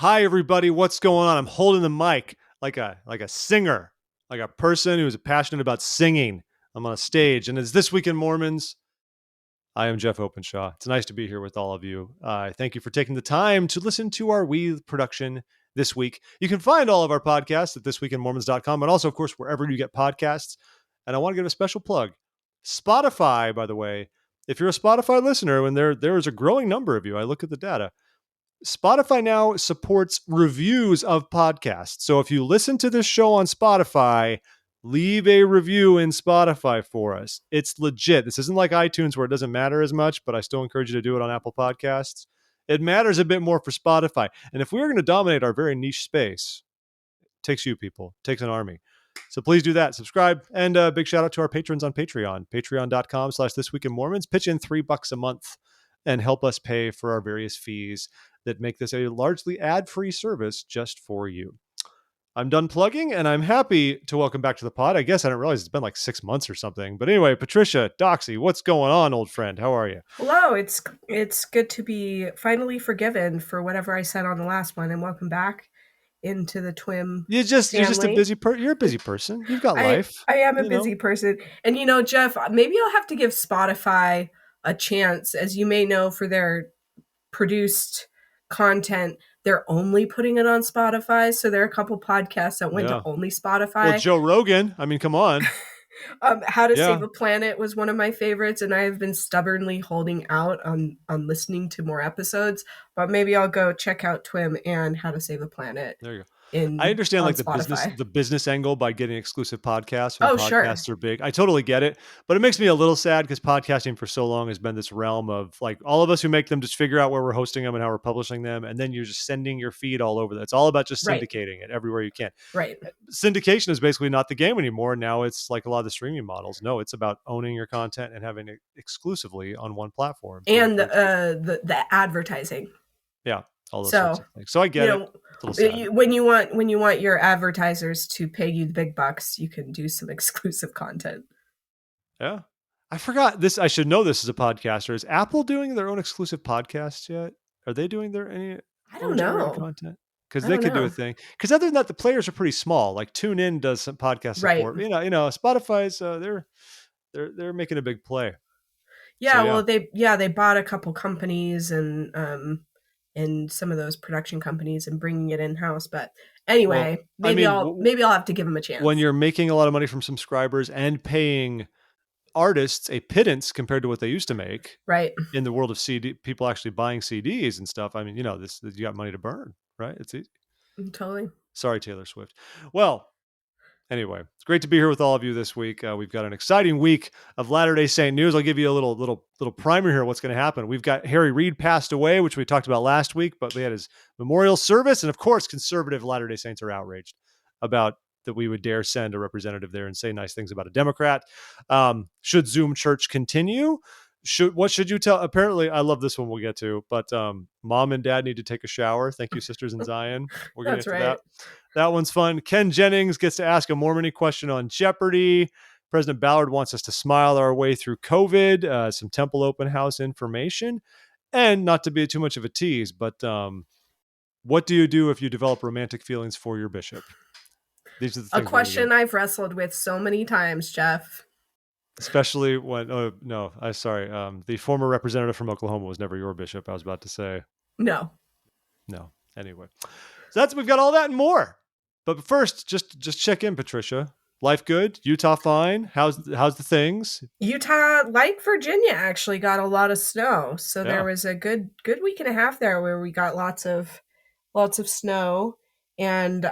Hi, everybody. What's going on? I'm holding the mic like a singer, like a person who's passionate about singing. I'm on a stage, and it's This Week in Mormons. I am Jeff Openshaw. It's nice to be here with all of you. Thank you for taking the time to listen to our We production this week. You can find all of our podcasts at thisweekinmormons.com, and also, of course, wherever you get podcasts. And I want to give a special plug. Spotify, by the way, if you're a Spotify listener, and there is a growing number of you, I look at the data. Spotify now supports reviews of podcasts. So if you listen to this show on Spotify, leave a review in Spotify for us. It's legit. This isn't like iTunes where it doesn't matter as much, but I still encourage you to do it on Apple Podcasts. It matters a bit more for Spotify. And if we were going to dominate our very niche space, it takes you people, it takes an army. So please do that. Subscribe. And a big shout out to our patrons on Patreon, patreon.com/thisweekinmormons. Pitch in $3 a month and help us pay for our various fees that make this a largely ad-free service just for you. I'm done plugging, and I'm happy to welcome back to the pod. I guess I didn't realize it's been like 6 months or something. But anyway, Patricia, Doxy, what's going on, old friend? How are you? Hello, it's good to be finally forgiven for whatever I said on the last one, and welcome back into the Twim. You're just a busy person. You're a busy person. You've got life. I am a busy person, and Jeff, maybe I'll have to give Spotify a chance. As you may know, for their produced content, they're only putting it on Spotify. So there are a couple podcasts that went to only Spotify. Well, Joe Rogan, I mean, come on. How to Save a Planet was one of my favorites, and I have been stubbornly holding out on listening to more episodes. But maybe I'll go check out Twim and How to Save a Planet. There you go. I understand like the business angle by getting exclusive podcasts when podcasts are big. I totally get it, but it makes me a little sad because podcasting for so long has been this realm of like all of us who make them just figure out where we're hosting them and how we're publishing them, and then you're just sending your feed all over. It's all about just syndicating it everywhere you can. Right. Syndication is basically not the game anymore. Now it's like a lot of the streaming models. No, it's about owning your content and having it exclusively on one platform. And the advertising. Yeah. All those sorts of things. So I get it. When you want your advertisers to pay you the big bucks, you can do some exclusive content. Yeah. I forgot this. I should know this as a podcaster. Is Apple doing their own exclusive podcasts yet? Are they doing any I don't know. content? Because they could do a thing. Because other than that, the players are pretty small. Like TuneIn does some podcast support. Right. Spotify's they're making a big play. Yeah, so, well they bought a couple companies and some of those production companies and bringing it in-house. But anyway, maybe I'll have to give them a chance. When you're making a lot of money from subscribers and paying artists a pittance compared to what they used to make, right? In the world of CD, people actually buying CDs and stuff. I mean, you got money to burn, right? It's easy. Totally. Sorry, Taylor Swift. Well, anyway, it's great to be here with all of you this week. We've got an exciting week of Latter-day Saint news. I'll give you a little primer here. What's going to happen? We've got Reid passed away, which we talked about last week, but we had his memorial service, and of course, conservative Latter-day Saints are outraged about that we would dare send a representative there and say nice things about a Democrat. Should Zoom church continue? What should you tell? Apparently, I love this one we'll get to, but mom and dad need to take a shower. Thank you, Sisters in Zion. We're going to get to that. That one's fun. Ken Jennings gets to ask a Mormon question on Jeopardy. President Ballard wants us to smile our way through COVID, some temple open house information, and not to be too much of a tease, but what do you do if you develop romantic feelings for your bishop? These are the things. A question I've wrestled with so many times, Jeff. Especially when, the former representative from Oklahoma was never your bishop, I was about to say. No. Anyway, so we've got all that and more. But first, just check in, Patricia. Life good? Utah fine? How's the things? Utah, like Virginia, actually got a lot of snow. So there was a good week and a half there where we got lots of snow. And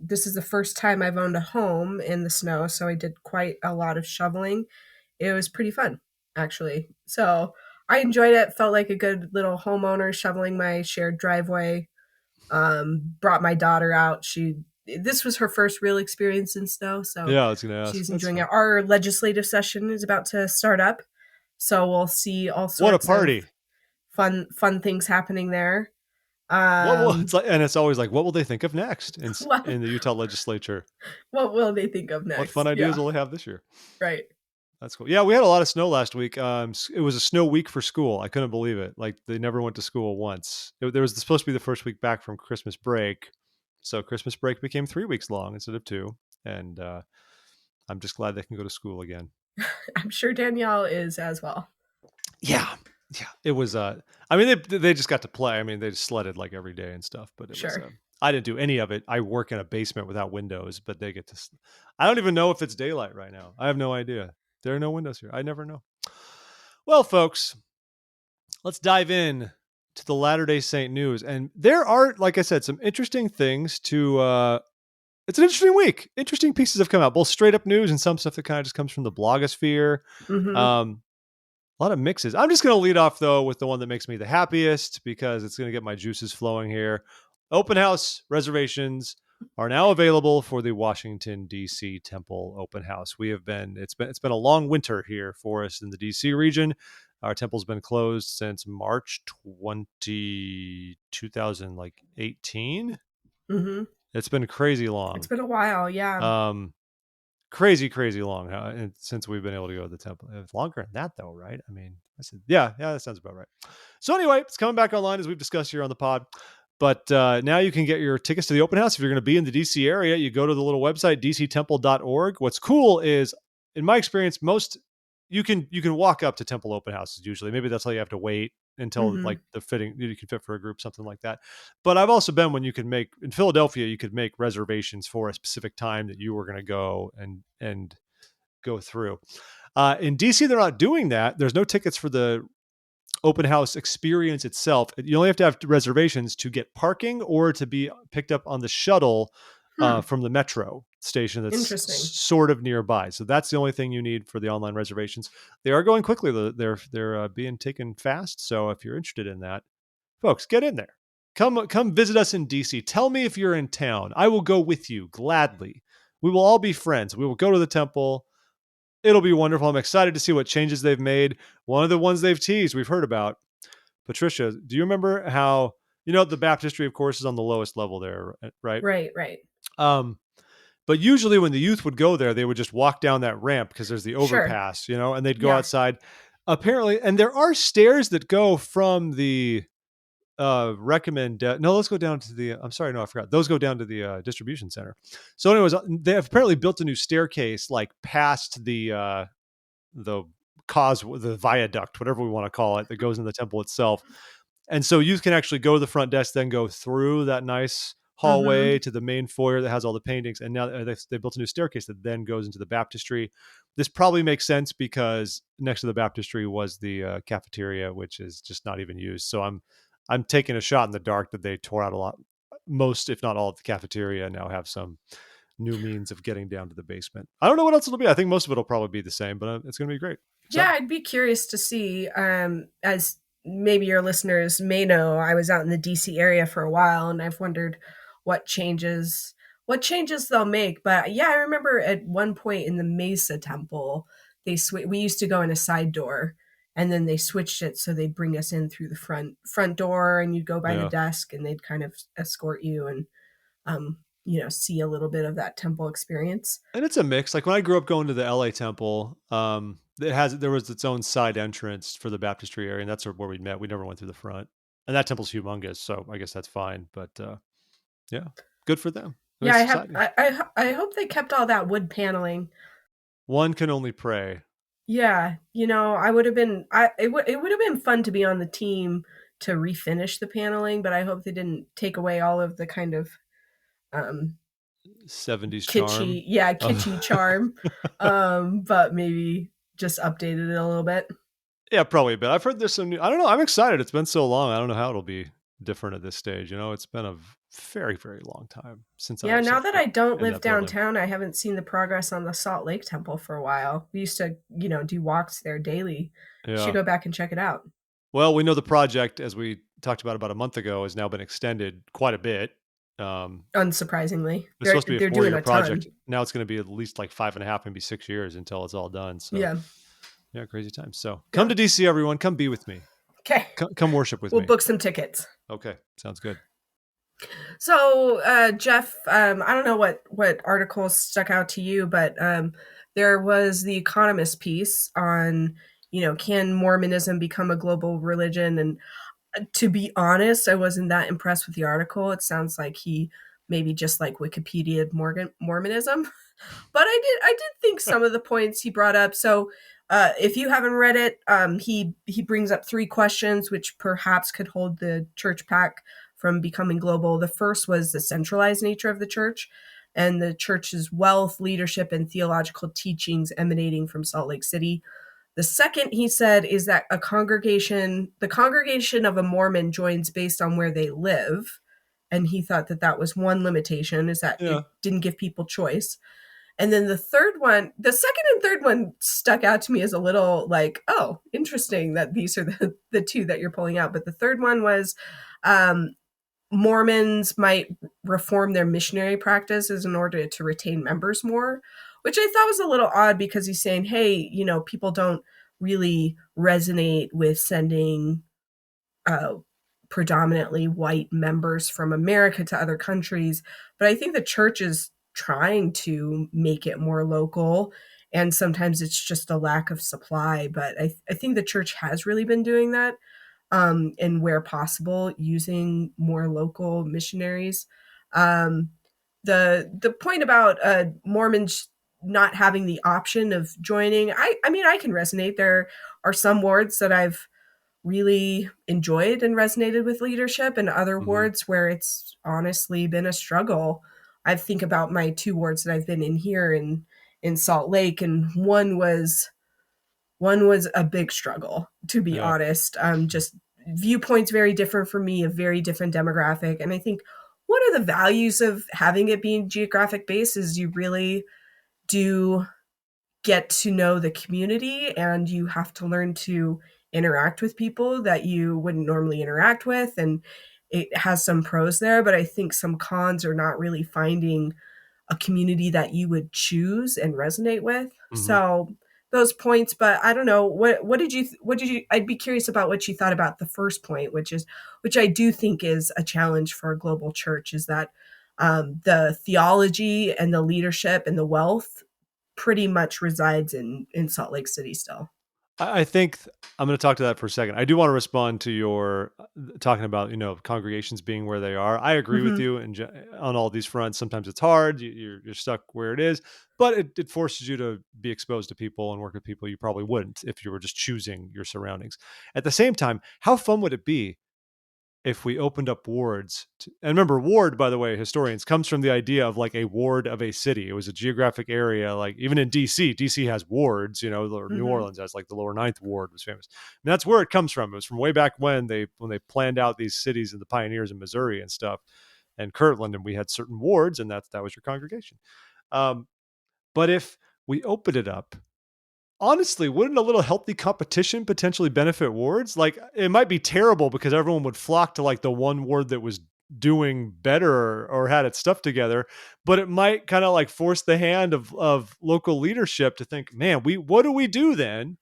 this is the first time I've owned a home in the snow, so I did quite a lot of shoveling. It was pretty fun, actually. So I enjoyed it. Felt like a good little homeowner shoveling my shared driveway. Brought my daughter out. This was her first real experience in snow, so I was gonna ask. She's enjoying it. Our legislative session is about to start up, so we'll see all sorts of fun things happening there. It's always like, what will they think of next in the Utah legislature? What will they think of next? What fun ideas will they have this year? Right. That's cool. Yeah, we had a lot of snow last week. It was a snow week for school. I couldn't believe it. Like they never went to school once. There was supposed to be the first week back from Christmas break, so Christmas break became 3 weeks long instead of two. And I'm just glad they can go to school again. I'm sure Danielle is as well. Yeah, yeah. It was. I mean, they just got to play. I mean, they just sledded like every day and stuff. But it was. Sure. I didn't do any of it. I work in a basement without windows, but they get to. I don't even know if it's daylight right now. I have no idea. There are no windows here. I never know. Well, folks, let's dive in to the Latter-day Saint news. And there are, like I said, some interesting things to. It's an interesting week. Interesting pieces have come out, both straight up news and some stuff that kind of just comes from the blogosphere. Mm-hmm. A lot of mixes. I'm just going to lead off, though, with the one that makes me the happiest because it's going to get my juices flowing here. Open house reservations are now available for the Washington, D.C. Temple Open House. It's been a long winter here for us in the D.C. region. Our temple's been closed since March 2018. Mm-hmm. It's been crazy long. It's been a while, yeah. Crazy long since we've been able to go to the temple. It's longer than that, though, right? I mean, I said, yeah, that sounds about right. So anyway, it's coming back online as we've discussed here on the pod. But now you can get your tickets to the open house. If you're going to be in the DC area, you go to the little website, dctemple.org. What's cool is, in my experience, you can walk up to temple open houses usually. Maybe that's how you have to wait until like the fitting, you can fit for a group, something like that. But I've also been when you can make, in Philadelphia, you could make reservations for a specific time that you were going to go and go through. In DC, they're not doing that. There's no tickets for the open house experience itself. You only have to have reservations to get parking or to be picked up on the shuttle from the metro station that's sort of nearby. So that's the only thing you need for the online reservations. They are going quickly. They're being taken fast. So if you're interested in that, folks, get in there. Come visit us in DC. Tell me if you're in town. I will go with you gladly. We will all be friends. We will go to the temple. It'll be wonderful. I'm excited to see what changes they've made. One of the ones they've teased, we've heard about. Patricia, do you remember how, the baptistry, of course, is on the lowest level there, right? Right. But usually when the youth would go there, they would just walk down that ramp because there's the overpass, and they'd go outside. Apparently, and there are stairs that go from the let's go down to the, I'm sorry, no, I forgot. Those go down to the distribution center. So anyways, they have apparently built a new staircase like past the viaduct, whatever we want to call it, that goes in the temple itself. And so youth can actually go to the front desk, then go through that nice hallway to the main foyer that has all the paintings. And now they built a new staircase that then goes into the baptistry. This probably makes sense because next to the baptistry was the cafeteria, which is just not even used. So I'm taking a shot in the dark that they tore out a lot, most, if not all, of the cafeteria and now have some new means of getting down to the basement. I don't know what else it'll be. I think most of it will probably be the same, but it's going to be great. Yeah, I'd be curious to see. As maybe your listeners may know, I was out in the DC area for a while, and I've wondered what changes they'll make. But yeah, I remember at one point in the Mesa Temple, we used to go in a side door, and then they switched it so they'd bring us in through the front door, and you'd go by the desk, and they'd kind of escort you and see a little bit of that temple experience. And it's a mix. Like when I grew up going to the LA temple, there was its own side entrance for the baptistry area, and that's where we met. We never went through the front, and that temple's humongous, so I guess that's fine. But yeah, good for them. I hope they kept all that wood paneling. One can only pray. Yeah, I would have been. It would have been fun to be on the team to refinish the paneling, but I hope they didn't take away all of the kind of 70s kitschy, charm. Kitschy charm. But maybe just updated it a little bit. Yeah, probably a bit. I've heard there's some new. I don't know. I'm excited. It's been so long. I don't know how it'll be different at this stage. It's been a very, very long time since. Yeah, now that I don't live downtown, I haven't seen the progress on the Salt Lake Temple for a while. We used to, do walks there daily. Yeah. Should go back and check it out. Well, we know the project, as we talked about a month ago, has now been extended quite a bit. Unsurprisingly, it's supposed to be a 4-year project. Now it's going to be at least like 5.5, maybe 6 years until it's all done. So yeah, crazy time. So come to DC, everyone. Come be with me. Okay. Come worship with me. We'll book some tickets. Okay, sounds good. So, Jeff, I don't know what articles stuck out to you, but there was the Economist piece on, can Mormonism become a global religion? And to be honest, I wasn't that impressed with the article. It sounds like he maybe just like Wikipedia Mormonism. But I did think some of the points he brought up. So if you haven't read it, he brings up three questions which perhaps could hold the church back from becoming global. The first was the centralized nature of the church and the church's wealth, leadership, and theological teachings emanating from Salt Lake City. The second, he said, is that the congregation of a Mormon joins based on where they live. And he thought that that was one limitation, is that Yeah. it didn't give people choice. And then the third one, the second and third one stuck out to me as a little like, oh, interesting that these are the two that you're pulling out. But the third one was um, Mormons might reform their missionary practices in order to retain members more, which I thought was a little odd because he's saying, hey, people don't really resonate with sending uh, predominantly white members from America to other countries. But I think the church is trying to make it more local. And sometimes it's just a lack of supply. But I think the church has really been doing that, and where possible, using more local missionaries. Um, the point about Mormons not having the option of joining, I mean, I can resonate. There are some wards that I've really enjoyed and resonated with leadership, and other Mm-hmm. wards where it's honestly been a struggle. I think about my two wards that I've been in here in Salt Lake, and one was a big struggle, to be Yeah. honest. Just viewpoints very different for me, a very different demographic. And I think one of the values of having it being geographic based is you really do get to know the community, and you have to learn to interact with people that you wouldn't normally interact with. And it has some pros there, but I think some cons are not really finding a community that you would choose and resonate with. Mm-hmm. So those points, but I don't know, what did you I'd be curious about what you thought about the first point, which I do think is a challenge for a global church, is that the theology and the leadership and the wealth pretty much resides in Salt Lake City still. I think I'm going to talk to that for a second. I do want to respond to your talking about congregations being where they are. I agree with Mm-hmm. you, and on all these fronts, sometimes it's hard. You're stuck where it is, but it forces you to be exposed to people and work with people you probably wouldn't if you were just choosing your surroundings. At the same time, how fun would it be if we opened up wards and remember, ward, by the way, historians, comes from the idea of like a ward of a city. It was a geographic area. Like even in DC has wards, or New Mm-hmm. Orleans has like the lower ninth ward was famous. And that's where it comes from. It was from way back when they planned out these cities and the pioneers in Missouri and stuff and Kirtland, and we had certain wards, and that was your congregation. um, but if we opened it up, honestly, wouldn't a little healthy competition potentially benefit wards? Like, it might be terrible because everyone would flock to like the one ward that was doing better or had its stuff together, but it might kind of like force the hand of local leadership to think, man, what do we do then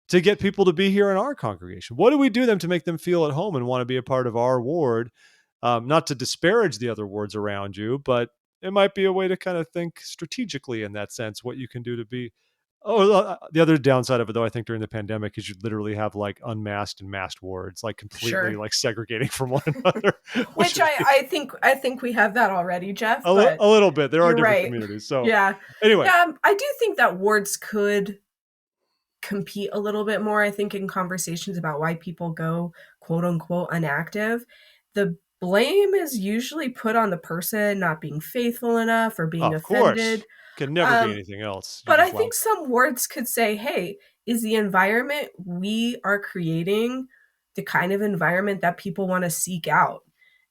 to get people to be here in our congregation? What do we do them to make them feel at home and want to be a part of our ward? Not to disparage the other wards around you, but it might be a way to kind of think strategically in that sense, what you can do to be. Oh, the other downside of it, though, I think during the pandemic is you literally have like unmasked and masked wards, like completely Sure. like segregating from one another, which Which would be I think we have that already, Jeff, but a little bit. There are you're different right. communities. So Yeah. anyway, Yeah, I do think that wards could compete a little bit more. I think in conversations about why people go quote unquote unactive, the blame is usually put on the person not being faithful enough or being of course, offended. can never be Um, anything else. You but I just wow. think some wards could say, hey, is the environment we are creating the kind of environment that people want to seek out?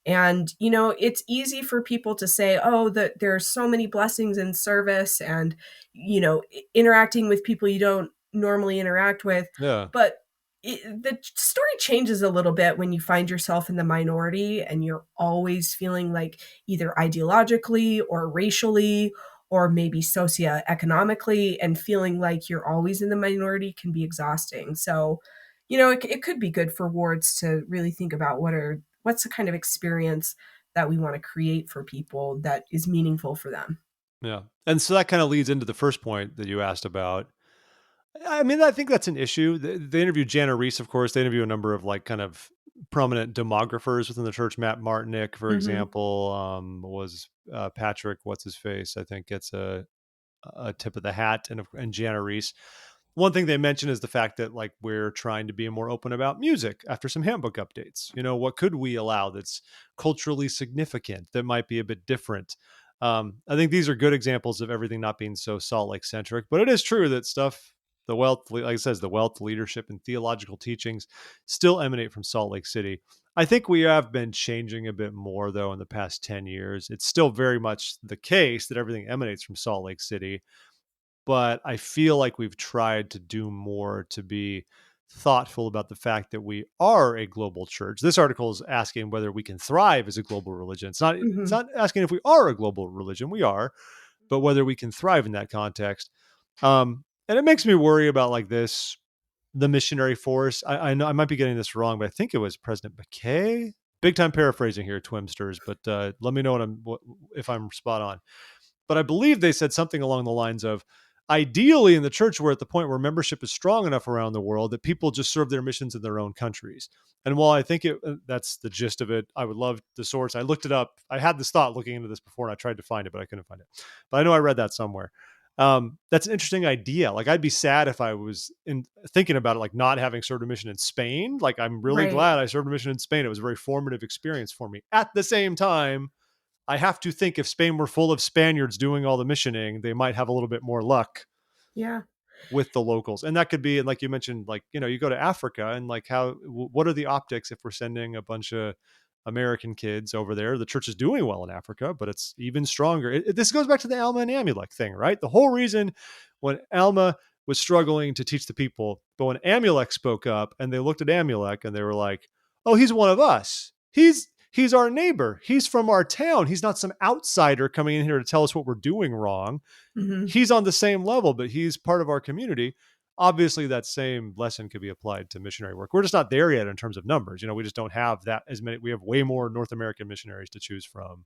And, it's easy for people to say, oh, that there are so many blessings in service and, interacting with people you don't normally interact with. Yeah. But the story changes a little bit when you find yourself in the minority and you're always feeling like either ideologically or racially or maybe socioeconomically, and feeling like you're always in the minority can be exhausting. So, it could be good for wards to really think about what's the kind of experience that we want to create for people that is meaningful for them. Yeah. And so that kind of leads into the first point that you asked about. I mean, I think that's an issue. They interviewed Jana Reese, of course. They interview a number of like kind of prominent demographers within the church. Matt Martinick, for Hmm. example, was Patrick, what's his face? I think gets a tip of the hat, and Jana Reese. One thing they mentioned is the fact that like we're trying to be more open about music after some handbook updates. You know, what could we allow that's culturally significant that might be a bit different? I think these are good examples of everything not being so Salt Lake centric, but it is true that stuff, the wealth, like it says, the wealth, leadership, and theological teachings still emanate from Salt Lake City. I think we have been changing a bit more though in the past 10 years. It's still very much the case that everything emanates from Salt Lake City, but I feel like we've tried to do more to be thoughtful about the fact that we are a global church. This article is asking whether we can thrive as a global religion. It's Hmm. not asking if we are a global religion. We are, but whether we can thrive in that context. And it makes me worry about like this, the missionary force. I know I might be getting this wrong, but I think it was President McKay. Big time paraphrasing here, Twimsters, but let me know if I'm spot on. But I believe they said something along the lines of, ideally in the church, we're at the point where membership is strong enough around the world that people just serve their missions in their own countries. And while I think that's the gist of it, I would love the source. I looked it up. I had this thought looking into this before, and I tried to find it, but I couldn't find it. But I know I read that somewhere. That's an interesting idea. Like I'd be sad if I was thinking about it, like not having served a mission in Spain. Like I'm really Right. glad I served a mission in Spain. It was a very formative experience for me. At the same time, I have to think if Spain were full of Spaniards doing all the missioning, they might have a little bit more luck Yeah. with the locals. And that could be, and like you mentioned, like, you know, you go to Africa and like what are the optics if we're sending a bunch of American kids over there? The church is doing well in Africa, but it's even stronger. This goes back to the Alma and Amulek thing, right? The whole reason when Alma was struggling to teach the people, but when Amulek spoke up and they looked at Amulek and they were like, oh, he's one of us. He's our neighbor. He's from our town. He's not some outsider coming in here to tell us what we're doing wrong. Hmm. He's on the same level, but he's part of our community. Obviously, that same lesson could be applied to missionary work. We're just not there yet in terms of numbers. You know, we just don't have that as many. We have way more North American missionaries to choose from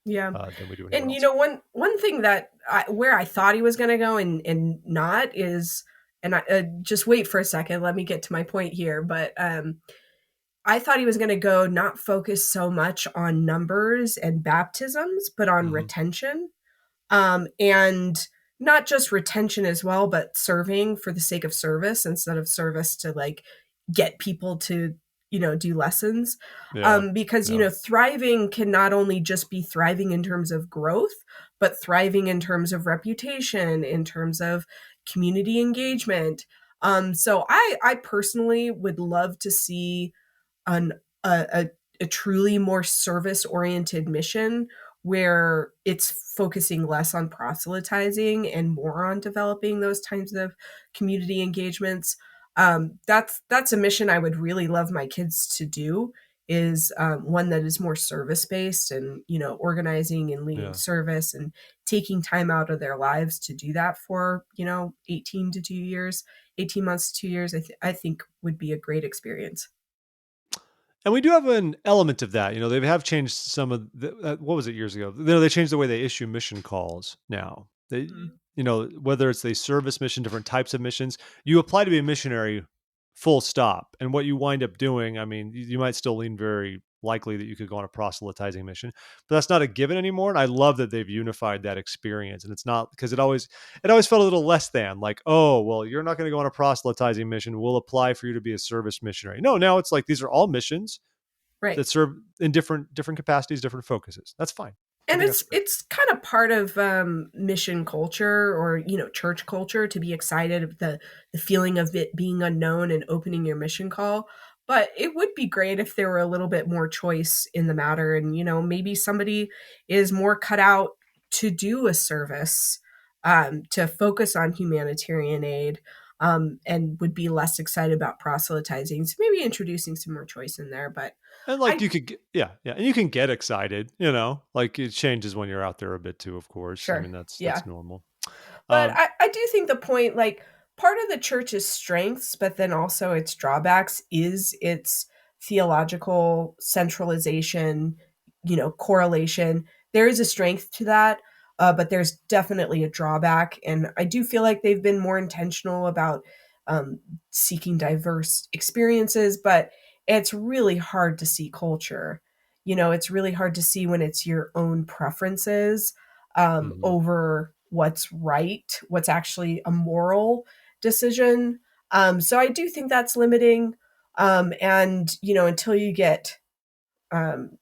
Yeah. than we do anywhere And else. one thing that where I thought he was going to go and not is, and I just wait for a second. Let me get to my point here. But I thought he was going to go not focus so much on numbers and baptisms, but on Mm-hmm. retention, and not just retention as well, but serving for the sake of service instead of service to like get people to do lessons, Yeah, because yeah, thriving can not only just be thriving in terms of growth, but thriving in terms of reputation, in terms of community engagement. So I personally would love to see an a truly more service oriented mission where it's focusing less on proselytizing and more on developing those types of community engagements. That's a mission I would really love my kids to do, is one that is more service based and organizing and leading yeah. service and taking time out of their lives to do that for 18 months to 2 years. I think would be a great experience. And we do have an element of that. You know, they have changed some of the, what was it years ago? You know, they changed the way they issue mission calls now. They, Mhm. you know, whether it's a service mission, different types of missions, you apply to be a missionary full stop. And what you wind up doing, I mean, you might still lean very likely that you could go on a proselytizing mission, but that's not a given anymore. And I love that they've unified that experience. And it's not because it always felt a little less than like, oh, well, you're not going to go on a proselytizing mission. We'll apply for you to be a service missionary. No, now it's like these are all missions Right. that serve in different capacities, different focuses. That's fine. I And think it's that's great. it's kind of part of mission culture, or church culture, to be excited of the feeling of it being unknown and opening your mission call. But it would be great if there were a little bit more choice in the matter, and maybe somebody is more cut out to do a service, to focus on humanitarian aid, and would be less excited about proselytizing. So maybe introducing some more choice in there. But And like I you could get, yeah, yeah, and you can get excited, you know, like it changes when you're out there a bit too, of course. I sure, mean, that's yeah. normal. But Um, I do think the point, like, part of the church's strengths, but then also its drawbacks, is its theological centralization, correlation. There is a strength to that. but there's definitely a drawback. And I do feel like they've been more intentional about seeking diverse experiences, but it's really hard to see culture. It's really hard to see when it's your own preferences Hmm. over what's right, what's actually a moral decision. So I do think that's limiting. And, until you get um,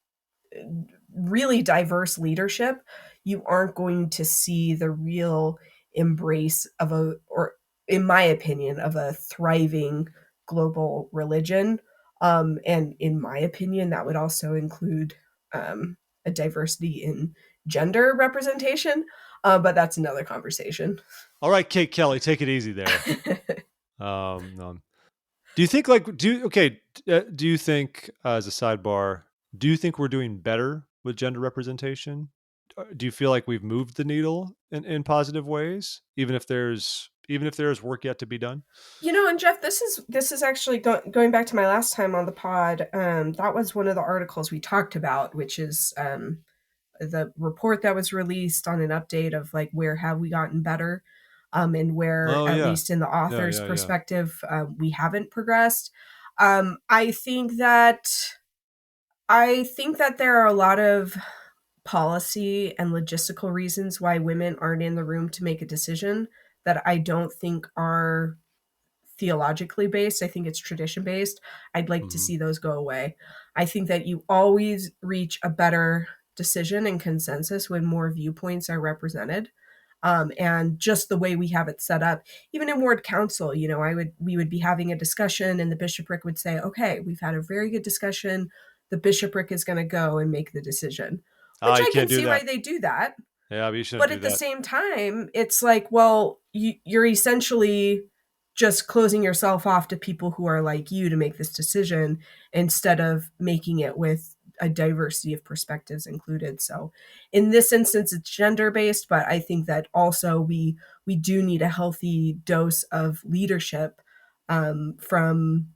really diverse leadership, you aren't going to see the real embrace of or in my opinion, of a thriving global religion. And in my opinion, that would also include a diversity in gender representation. But that's another conversation. All right, Kate Kelly, take it easy there. Do you think do you think as a sidebar, do you think we're doing better with gender representation? Do you feel like we've moved the needle in positive ways, even if there's work yet to be done? And Jeff, this is actually going back to my last time on the pod. That was one of the articles we talked about, which is the report that was released on an update of like where have we gotten better, and where Oh at yeah. least in the Yeah, author's yeah, yeah. perspective we haven't progressed. I think that there are a lot of policy and logistical reasons why women aren't in the room to make a decision that I don't think are theologically based. I think it's tradition based. I'd like to Mhm. see those go away. I think that you always reach a better decision and consensus when more viewpoints are represented. And just the way we have it set up, even in ward council, we would be having a discussion, and the bishopric would say, "Okay, we've had a very good discussion. The bishopric is going to go and make the decision," which You I can can't do see why that. they do that. Yeah, but you shouldn't But do at the that. same time, it's like, well, you're essentially just closing yourself off to people who are like you to make this decision instead of making it with a diversity of perspectives included. So in this instance it's gender based, but I think that also we do need a healthy dose of leadership from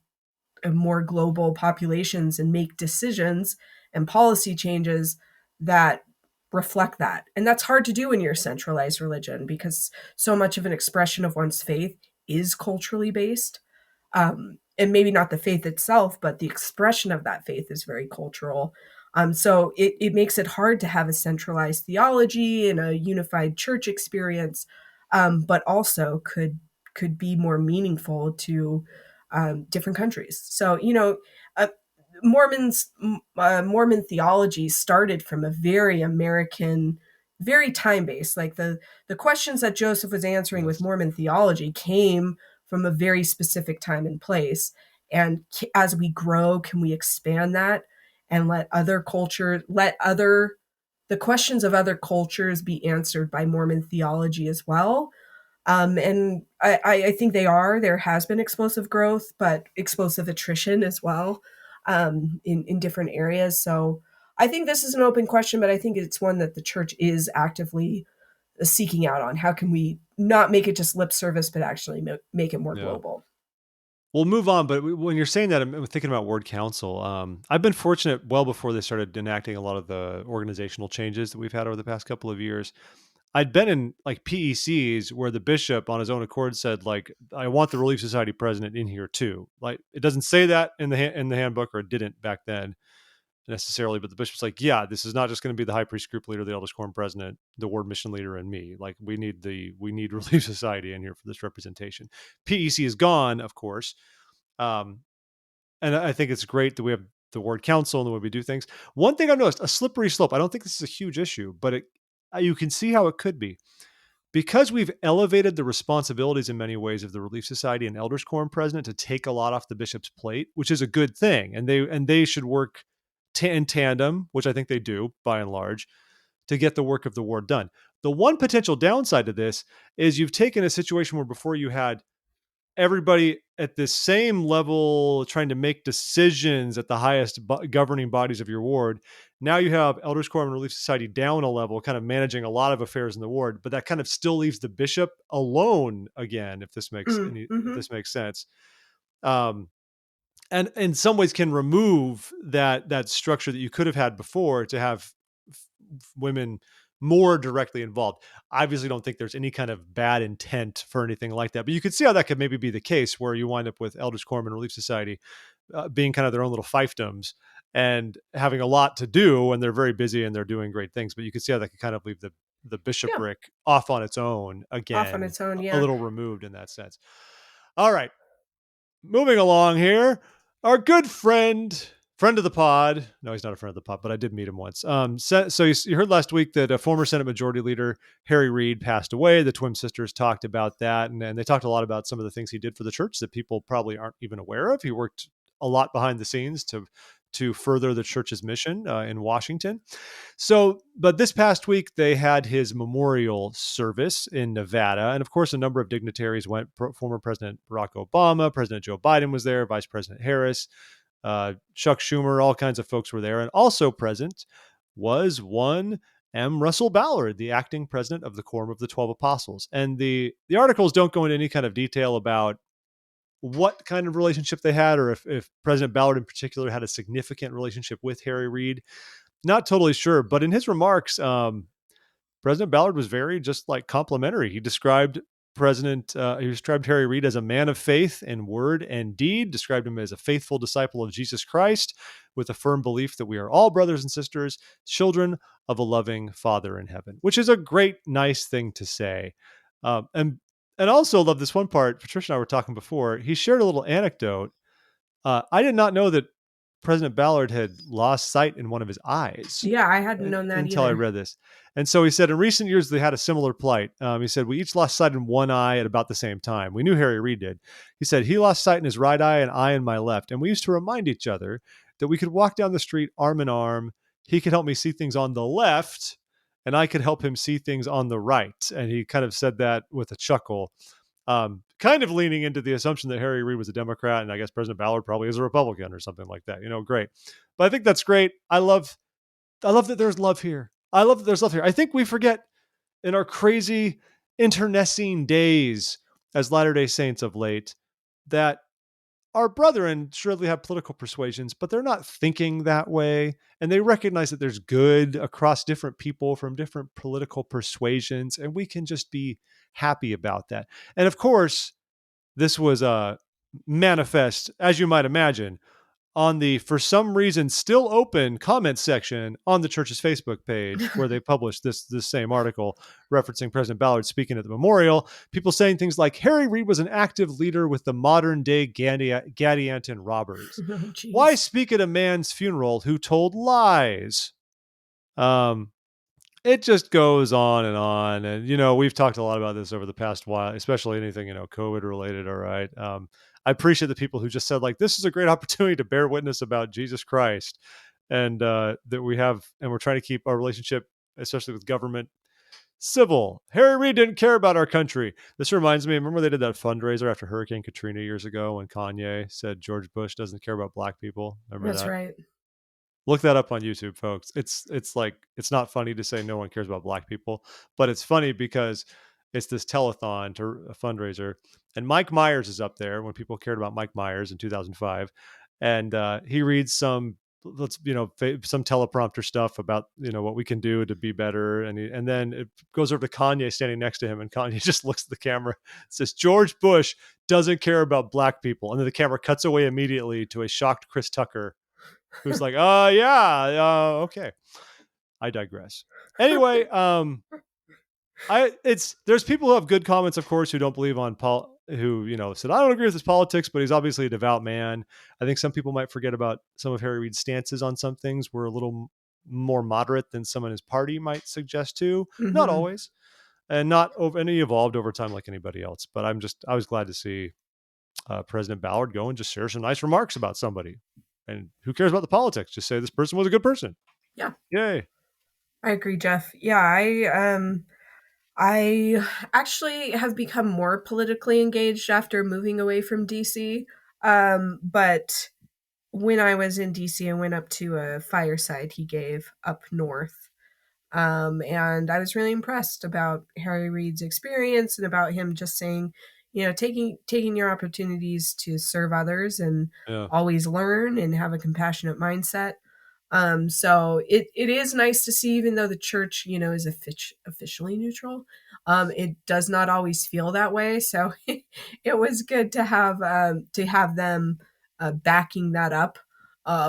more global populations and make decisions and policy changes that reflect that. And that's hard to do in your centralized religion because so much of an expression of one's faith is culturally based. And maybe not the faith itself, but the expression of that faith is very cultural. So it makes it hard to have a centralized theology and a unified church experience, but also could be more meaningful to different countries. So uh, Mormon theology started from a very American, very time based. Like the questions that Joseph was answering with Yes. Mormon theology came from a very specific time and place. And as we grow, can we expand that and let other culture, let other the questions of other cultures be answered by Mormon theology as well? And I think they are. There has been explosive growth, but explosive attrition as well, in different areas. So I think this is an open question, but I think it's one that the church is actively seeking out on. How can we not make it just lip service, but actually make it more Yeah. global? We'll move on, but when you're saying that, I'm thinking about ward council. I've been fortunate well before they started enacting a lot of the organizational changes that we've had over the past couple of years. I'd been in like PECs where the bishop on his own accord said like, I want the Relief Society president in here too. Like it doesn't say that in the handbook, or it didn't back then necessarily, but the bishop's like, yeah, this is not just going to be the high priest group leader, the elders quorum president, the ward mission leader, and me. Like we need Relief Society in here for this representation. PEC is gone, of course. Um, and I think it's great that we have the ward council and the way we do things. One thing I've noticed, a slippery slope. I don't think this is a huge issue, but you can see how it could be because we've elevated the responsibilities in many ways of the Relief Society and Elders Quorum president to take a lot off the bishop's plate, which is a good thing, and they should work in tandem, which I think they do by and large, to get the work of the ward done. The one potential downside to this is you've taken a situation where before you had everybody at the same level trying to make decisions at the highest governing bodies of your ward. Now you have Elders Quorum and Relief Society down a level, kind of managing a lot of affairs in the ward, but that kind of still leaves the bishop alone again, if Mm-hmm. this makes sense. Um, and in some ways can remove that structure that you could have had before to have women more directly involved. I obviously don't think there's any kind of bad intent for anything like that, but you could see how that could maybe be the case, where you wind up with Elders Quorum and Relief Society being kind of their own little fiefdoms and having a lot to do, and they're very busy and they're doing great things. But you could see how that could kind of leave the Yeah. bishopric off on its own Off on again, its own. a Yeah. little removed in that sense. All right, moving along here, our good friend of the pod. No, he's not a friend of the pod, but I did meet him once. So you heard last week that a former Senate Majority Leader, Harry Reid, passed away. The twin sisters talked about that, and they talked a lot about some of the things he did for the church that people probably aren't even aware of. He worked a lot behind the scenes to further the church's mission in Washington. So, but this past week, they had his memorial service in Nevada. And of course, a number of dignitaries went. Former President Barack Obama, President Joe Biden was there, Vice President Harris, Chuck Schumer, all kinds of folks were there. And also present was one M. Russell Ballard, the acting president of the Quorum of the 12 Apostles. And the articles don't go into any kind of detail about what kind of relationship they had, or if President Ballard in particular had a significant relationship with Harry Reid. Not totally sure, but in his remarks, President Ballard was very just like complimentary. He described he described Harry Reid as a man of faith in word and deed, described him as a faithful disciple of Jesus Christ with a firm belief that we are all brothers and sisters, children of a loving Father in heaven, which is a great, nice thing to say. And also love this one part. Patricia and I were talking before. He shared a little anecdote. I did not know that President Ballard had lost sight in one of his eyes Yeah, I hadn't known that until I either. read this. And so he said in recent years, they had a similar plight. He said, we each lost sight in one eye at about the same time. We knew Harry Reid did. He said, he lost sight in his right eye and I in my left. And we used to remind each other that we could walk down the street arm in arm. He could help me see things on the left and I could help him see things on the right. And he kind of said that with a chuckle. Kind of leaning into the assumption that Harry Reid was a Democrat, and I guess President Ballard probably is a Republican or something like that. Great. But I think that's great. I love that there's love here. I love that there's love here. I think we forget in our crazy internecine days as Latter-day Saints of late that our brethren surely have political persuasions, but they're not thinking that way. And they recognize that there's good across different people from different political persuasions, and we can just be happy about that. And of course, this was manifest, as you might imagine, on the, for some reason, still open comment section on the church's Facebook page, where they published this same article referencing President Ballard speaking at the memorial. People saying things like, Harry Reid was an active leader with the modern day Gadianton robbers. Oh, Why geez. speak at a man's funeral who told lies? It just goes on and on. And, we've talked a lot about this over the past while, especially anything, COVID related. All right. I appreciate the people who just said, like, this is a great opportunity to bear witness about Jesus Christ, and that we have, and we're trying to keep our relationship, especially with government, civil. Harry Reid didn't care about our country. This reminds me, remember they did that fundraiser after Hurricane Katrina years ago when Kanye said George Bush doesn't care about black people? Remember That's that? right. Look that up on YouTube, folks. It's like, it's not funny to say no one cares about black people, but it's funny because it's this telethon to a fundraiser, and Mike Myers is up there when people cared about Mike Myers in 2005, and he reads some some teleprompter stuff about what we can do to be better, and then it goes over to Kanye standing next to him, and Kanye just looks at the camera, says George Bush doesn't care about black people, and then the camera cuts away immediately to a shocked Chris Tucker who's like, yeah, okay. I digress. Anyway, there's people who have good comments, of course, who don't believe on who said, I don't agree with his politics, but he's obviously a devout man. I think some people might forget about some of Harry Reid's stances on some things were a little more moderate than someone in his party might suggest to. Not Mm-hmm. always, and not over, and he evolved over time like anybody else. But I was glad to see President Ballard go and just share some nice remarks about somebody. And who cares about the politics? Just say this person was a good person. Yeah, Yay. I agree, Jeff. Yeah, I actually have become more politically engaged after moving away from DC. But when I was in DC, I went up to a fireside he gave up north. And I was really impressed about Harry Reid's experience and about him just saying, taking your opportunities to serve others and Yeah. always learn and have a compassionate mindset. So it is nice to see, even though the church, is officially neutral, it does not always feel that way. So it was good to have them backing that up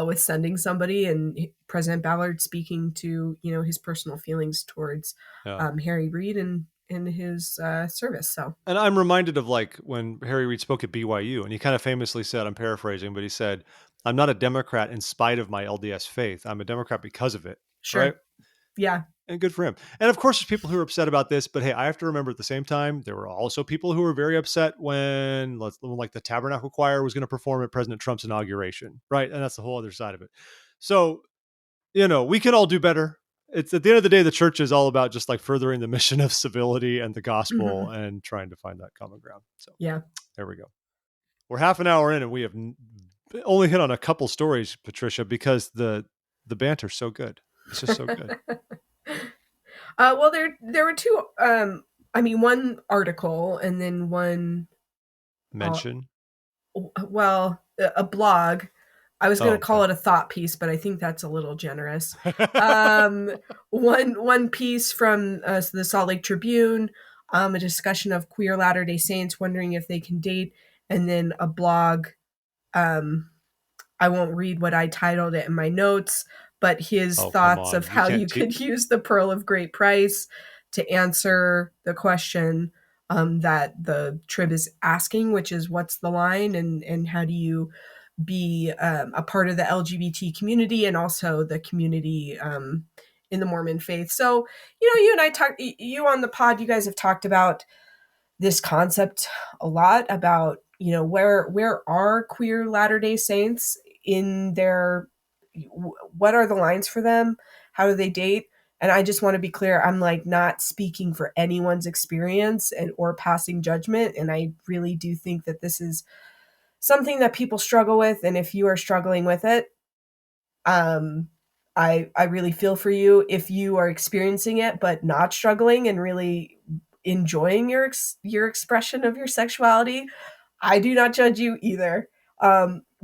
with sending somebody, and President Ballard speaking to his personal feelings towards Yeah. Harry Reid and in his service. So And I'm reminded of like when Harry Reid spoke at BYU, and he kind of famously said, I'm paraphrasing, but he said, I'm not a Democrat in spite of my LDS faith. I'm a Democrat because of it. Right. sure, yeah. And good for him. And of course, there's people who are upset about this, but hey, I have to remember at the same time, there were also people who were very upset when like the Tabernacle Choir was going to perform at President Trump's inauguration. Right. And that's the whole other side of it. So, we can all do better. It's at the end of the day, the church is all about just like furthering the mission of civility and the gospel Hmm. and trying to find that common ground. So Yeah. there we go. We're half an hour in and we have only hit on a couple stories, Patricia, because the banter's so good. It's just so good. Well, there were two. I mean, one article and then one. Uh, Mention. well, a blog. I was going Oh, to call okay. it a thought piece, but I think that's a little generous. Um, one piece from the Salt Lake Tribune, a discussion of queer Latter Day Saints wondering if they can date, and then a blog. Um, I won't read what I titled it in my notes, but his Oh, come thoughts of on. You how can't you could use the pearl of great price to answer the question that the trib is asking, which is what's the line, and how do you be a part of the LGBT community and also the community in the Mormon faith. So, you and I talked, you on the pod, you guys have talked about this concept a lot about, where are queer Latter-day Saints in their, what are the lines for them? How do they date? And I just want to be clear, I'm like not speaking for anyone's experience and or passing judgment. And I really do think that this is something that people struggle with. And if you are struggling with it, um, I really feel for you. If you are experiencing it but not struggling and really enjoying your expression of your sexuality, I do not judge you either.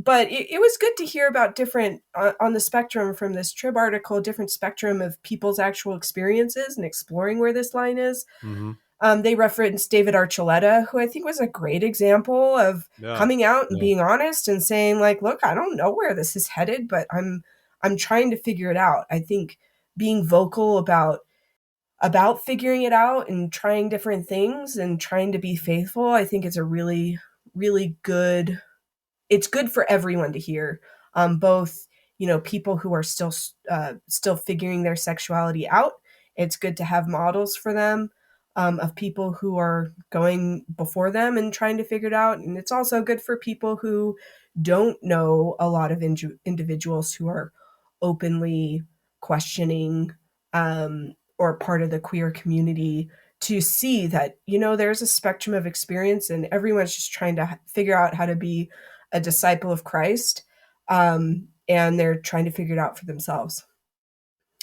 But it was good to hear about different on the spectrum from this Trib article, different spectrum of people's actual experiences and exploring where this line is. Mm-hmm. They referenced David Archuleta, who I think was a great example of Yeah. coming out and Yeah. being honest and saying, like, look, I don't know where this is headed, but I'm trying to figure it out. I think being vocal about figuring it out and trying different things and trying to be faithful, I think it's a really, really good, it's good for everyone to hear. Both, people who are still figuring their sexuality out. It's good to have models for them, of people who are going before them and trying to figure it out. And it's also good for people who don't know a lot of individuals who are openly questioning, or part of the queer community, to see that, there's a spectrum of experience and everyone's just trying to figure out how to be a disciple of Christ, and they're trying to figure it out for themselves.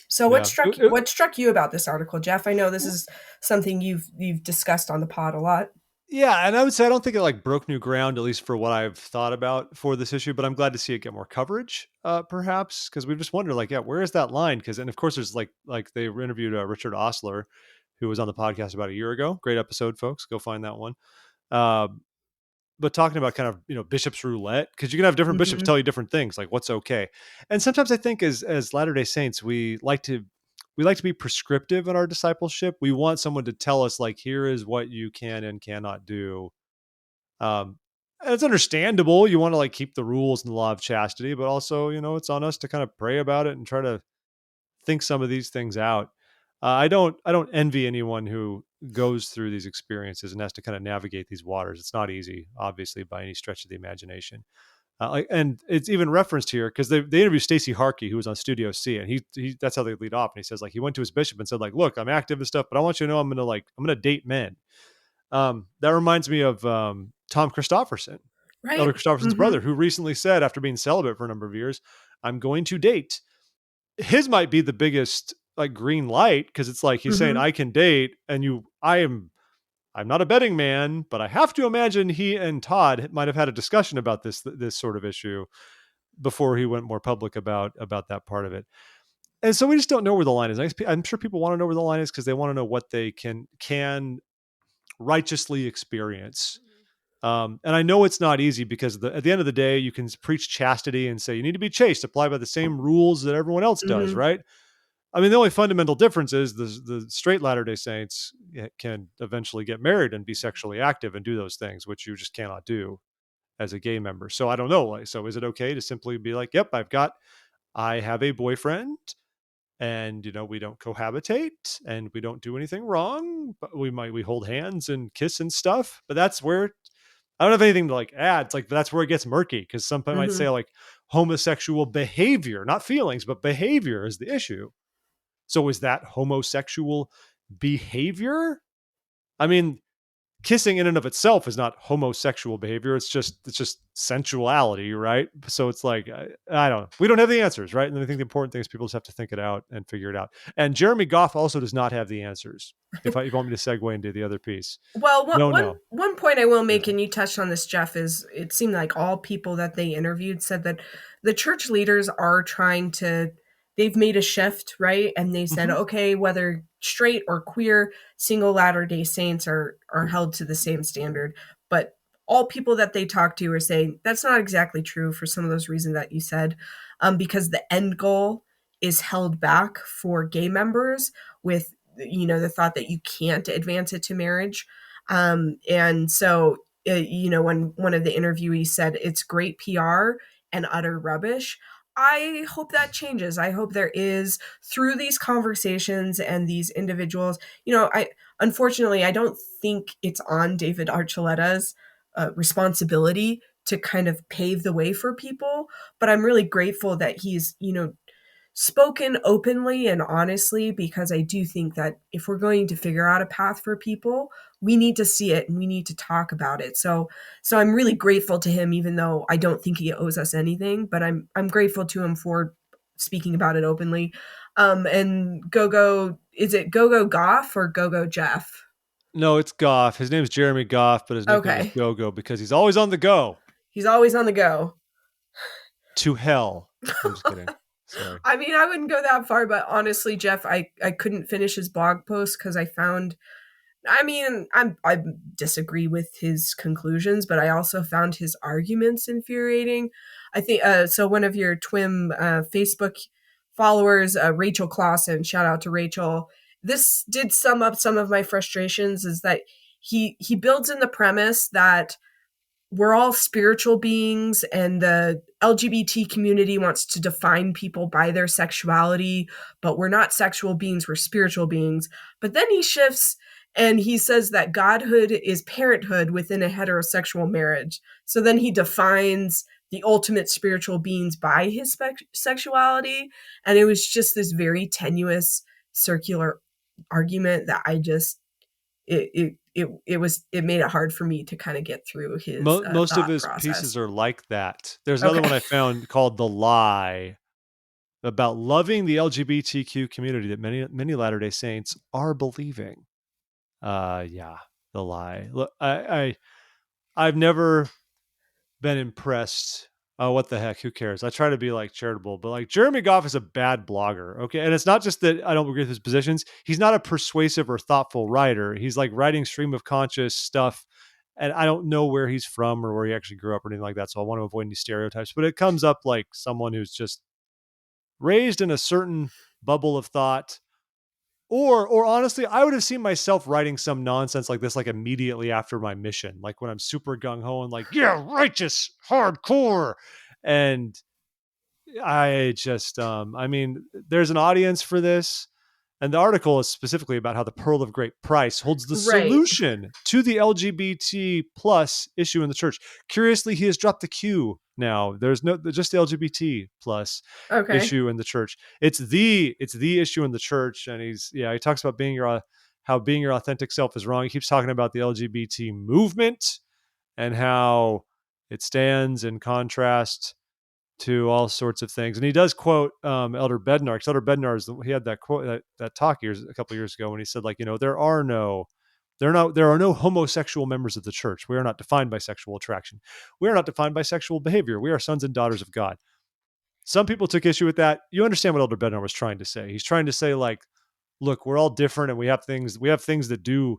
So Yeah. what struck you about this article, Jeff? I know this is something you've discussed on the pod a lot. Yeah, and I would say I don't think it like broke new ground, at least for what I've thought about for this issue. But I'm glad to see it get more coverage, perhaps, because we've just wondered, like, yeah, where is that line? Because, and of course, there's like they interviewed Richard Ostler, who was on the podcast about a year ago. Great episode, folks. Go find that one. Uh, but talking about kind of bishop's roulette, because you can have different bishops Hmm. tell you different things, like what's okay. And sometimes I think as Latter-day Saints, we like to be prescriptive in our discipleship. We want someone to tell us like, here is what you can and cannot do. And it's understandable. You want to like keep the rules and the law of chastity, but also, it's on us to kind of pray about it and try to think some of these things out. I don't envy anyone who goes through these experiences and has to kind of navigate these waters. It's not easy, obviously, by any stretch of the imagination. And it's even referenced here because they interviewed Stacey Harkey, who was on Studio C, and he that's how they lead off. And he says like he went to his bishop and said like, look, I'm active and stuff, but I want you to know I'm gonna date men. That reminds me of Tom Christofferson, Elder Right. Christofferson's Hmm. brother, who recently said after being celibate for a number of years, I'm going to date. His might be the biggest like green light because it's like he's saying Hmm. I can date, and I'm not a betting man, but I have to imagine he and Todd might have had a discussion about this sort of issue. before he went more public about that part of it. And so we just don't know where the line is. I'm sure people want to know where the line is because they want to know what they can righteously experience. And I know it's not easy because at the end of the day, you can preach chastity and say you need to be chaste, apply by the same rules that everyone else does, Mm-hmm. right? I mean, the only fundamental difference is the straight Latter-day Saints can eventually get married and be sexually active and do those things, which you just cannot do as a gay member. So I don't know. Like, so is it okay to simply be like, yep, I have a boyfriend and, we don't cohabitate and we don't do anything wrong, but we hold hands and kiss and stuff. But that's where I don't have anything to like add. It's like, that's where it gets murky because some people might Mm-hmm. say like homosexual behavior, not feelings, but behavior is the issue. So is that homosexual behavior? I mean, kissing in and of itself is not homosexual behavior. It's just sensuality, right? So it's like, I don't know. We don't have the answers, right? And I think the important thing is people just have to think it out and figure it out. And Jeremy Goff also does not have the answers. If you want me to segue into the other piece. Well, No. one point I will Yeah. make, and you touched on this, Jeff, is it seemed like all people that they interviewed said that the church leaders are they've made a shift, right? And they said, Mm-hmm. okay, whether straight or queer, single Latter-day Saints are held to the same standard. But all people that they talked to are saying that's not exactly true for some of those reasons that you said, because the end goal is held back for gay members with the thought that you can't advance it to marriage. And so, when one of the interviewees said it's great PR and utter rubbish, I hope that changes. I hope there is, through these conversations and these individuals, unfortunately, I don't think it's on David Archuleta's responsibility to kind of pave the way for people, but I'm really grateful that he's, spoken openly and honestly, because I do think that if we're going to figure out a path for people, we need to see it and we need to talk about it. So I'm really grateful to him, even though I don't think he owes us anything, but I'm grateful to him for speaking about it openly. And Gogo, is it Gogo Goff or Gogo Jeff? No, it's Goff. His name's Jeremy Goff, but his nickname is Okay. Gogo because he's always on the go He's always on the go. to hell. I'm just kidding. Sorry. I mean, I wouldn't go that far, but honestly, Jeff, I couldn't finish his blog post because I disagree with his conclusions, but I also found his arguments infuriating. I think so. One of your TWIM Facebook followers, Rachel Clausen, shout out to Rachel. This did sum up some of my frustrations. Is that he builds in the premise that we're all spiritual beings and the LGBT community wants to define people by their sexuality, but we're not sexual beings, we're spiritual beings. But then he shifts and he says that godhood is parenthood within a heterosexual marriage. So then he defines the ultimate spiritual beings by his sexuality. And it was just this very tenuous circular argument that it made it hard for me to kind of get through his Most of thought his process. pieces are like that. There's another one Okay. I found called "The Lie" about loving the LGBTQ community that many Latter-day Saints are believing. Yeah, The Lie. Look, I've never been impressed. Oh, what the heck? Who cares? I try to be like charitable, but like Jeremy Goff is a bad blogger. Okay. And it's not just that I don't agree with his positions. He's not a persuasive or thoughtful writer. He's like writing stream of conscious stuff. And I don't know where he's from or where he actually grew up or anything like that. So I want to avoid any stereotypes, but it comes up like someone who's just raised in a certain bubble of thought. Or honestly, I would have seen myself writing some nonsense like this, like immediately after my mission, like when I'm super gung ho and like, yeah, righteous, hardcore. And I just, I mean, there's an audience for this. And the article is specifically about how the Pearl of Great Price holds the Right. solution to the LGBT plus issue in the church. Curiously, he has dropped the Q now. There's no just the LGBT plus Okay. issue in the church. It's the issue in the church, and he talks about how being your authentic self is wrong. He keeps talking about the LGBT movement and how it stands in contrast to all sorts of things. And he does quote Elder Bednar, because Elder Bednar he had that quote that talk a couple years ago when he said, like, there are no homosexual members of the church. We are not defined by sexual attraction. We are not defined by sexual behavior. We are sons and daughters of God. Some people took issue with that. You understand what Elder Bednar was trying to say. He's trying to say, like, look, we're all different and we have things that do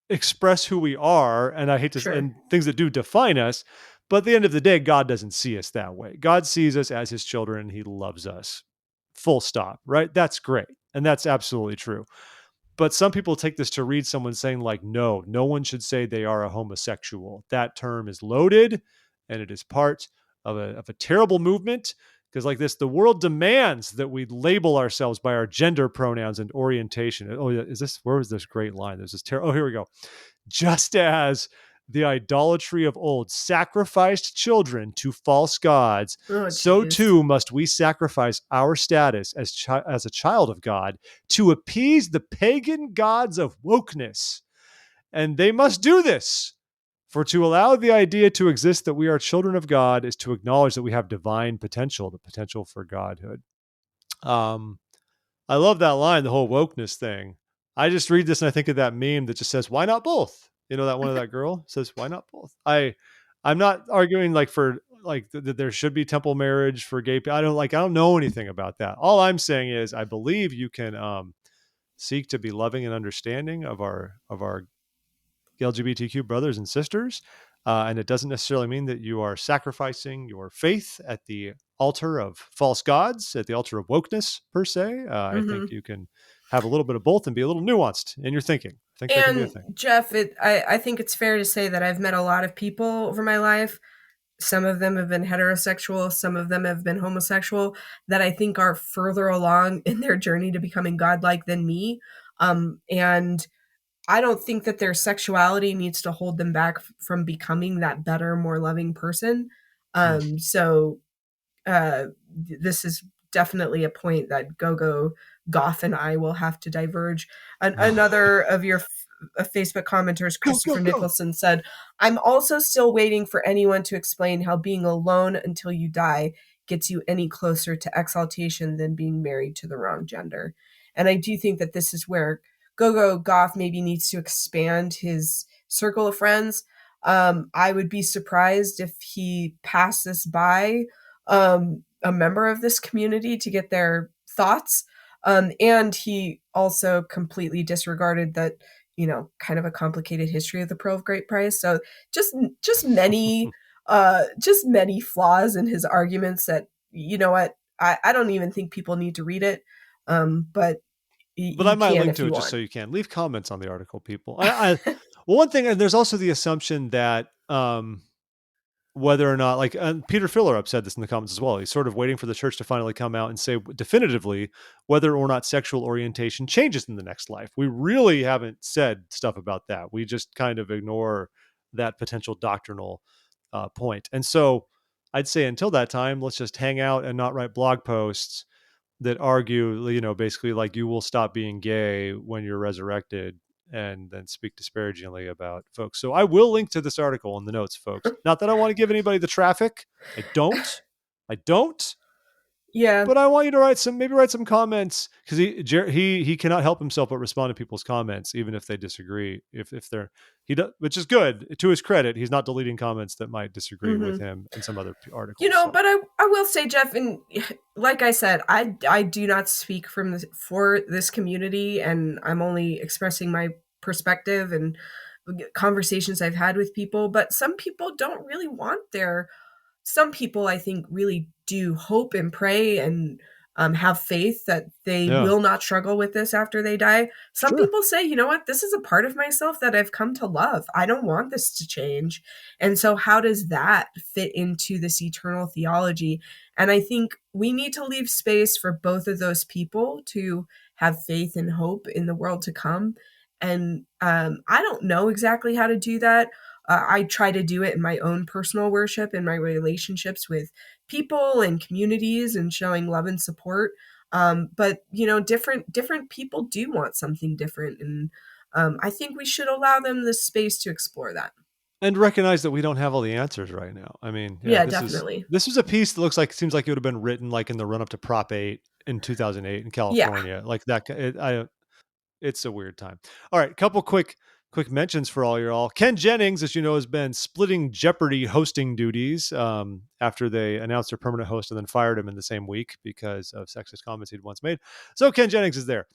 express who we are, and I hate to, Sure. and things that do define us. But at the end of the day, God doesn't see us that way. God sees us as his children and he loves us. Full stop, right? That's great. And that's absolutely true. But some people take this to read someone saying, like, no one should say they are a homosexual. That term is loaded and it is part of a terrible movement. Because, like this, the world demands that we label ourselves by our gender pronouns and orientation. Oh, yeah, where was this great line? There's this oh, here we go. Just as the idolatry of old sacrificed children to false gods, Oh, so geez. too must we sacrifice our status as a child of God to appease the pagan gods of wokeness. And they must do this. For to allow the idea to exist that we are children of God is to acknowledge that we have divine potential, the potential for godhood. Um, I love that line, the whole wokeness thing. I just read this and I think of that meme that just says, "Why not both?" You know, that one of that girl says, "Why not both?" I'm not arguing like for like that there should be temple marriage for gay people. I don't know anything about that. All I'm saying is I believe you can seek to be loving and understanding of our LGBTQ brothers and sisters. And it doesn't necessarily mean that you are sacrificing your faith at the altar of false gods, at the altar of wokeness, per se. I think Hmm. you can have a little bit of both and be a little nuanced in your thinking. I think that can be a And thing. Jeff, I think it's fair to say that I've met a lot of people over my life. Some of them have been heterosexual, some of them have been homosexual, that I think are further along in their journey to becoming godlike than me. And I don't think that their sexuality needs to hold them back from becoming that better, more loving person. Mm. So this is definitely a point that Gogo, Goff, and I will have to diverge. Another of your Facebook commenters, Go, go, Christopher go. Nicholson, said, I'm also still waiting for anyone to explain how being alone until you die gets you any closer to exaltation than being married to the wrong gender. And I do think that this is where Gogo Goff maybe needs to expand his circle of friends. I would be surprised if he passed this by a member of this community to get their thoughts. And he also completely disregarded that, kind of a complicated history of the Pearl of Great Price. So just just many just many flaws in his arguments that, you know what, I don't even think people need to read it. But But I you might can link if to you it just want. so you can leave comments on the article, people. Well, one thing, and there's also the assumption that whether or not, like, Peter Fillerup said this in the comments as well. He's sort of waiting for the church to finally come out and say definitively whether or not sexual orientation changes in the next life. We really haven't said stuff about that. We just kind of ignore that potential doctrinal point. And so I'd say until that time, let's just hang out and not write blog posts that argue, basically like you will stop being gay when you're resurrected and then speak disparagingly about folks. So I will link to this article in the notes, folks. Not that I want to give anybody the traffic. I don't. I don't. Yeah. But I want you to write some comments, because he cannot help himself but respond to people's comments, even if they disagree. If they're he does, which is good to his credit. He's not deleting comments that might disagree with Hmm. him in some other articles. So But I will say, Jeff, and like I said, I do not speak for this community, and I'm only expressing my perspective and conversations I've had with people. But some people don't really want their some people, I think, really do hope and pray and have faith that they yeah, will not struggle with this after they die. Some sure. people say, you know what, this is a part of myself that I've come to love. I don't want this to change. And so, how does that fit into this eternal theology? And I think we need to leave space for both of those people to have faith and hope in the world to come. And I don't know exactly how to do that. I try to do it in my own personal worship, in my relationships with people and communities, and showing love and support. But different people do want something different, and I think we should allow them the space to explore that. And recognize that we don't have all the answers right now. I mean, yeah, Yeah, this is definitely. this was a piece that seems like it would have been written like in the run up to Prop 8 in 2008 in Yeah. California. Like that, it's a weird time. All right, couple quick quick mentions for all y'all. Ken Jennings, as you know, has been splitting Jeopardy hosting duties after they announced their permanent host and then fired him in the same week because of sexist comments he'd once made. So Ken Jennings is there.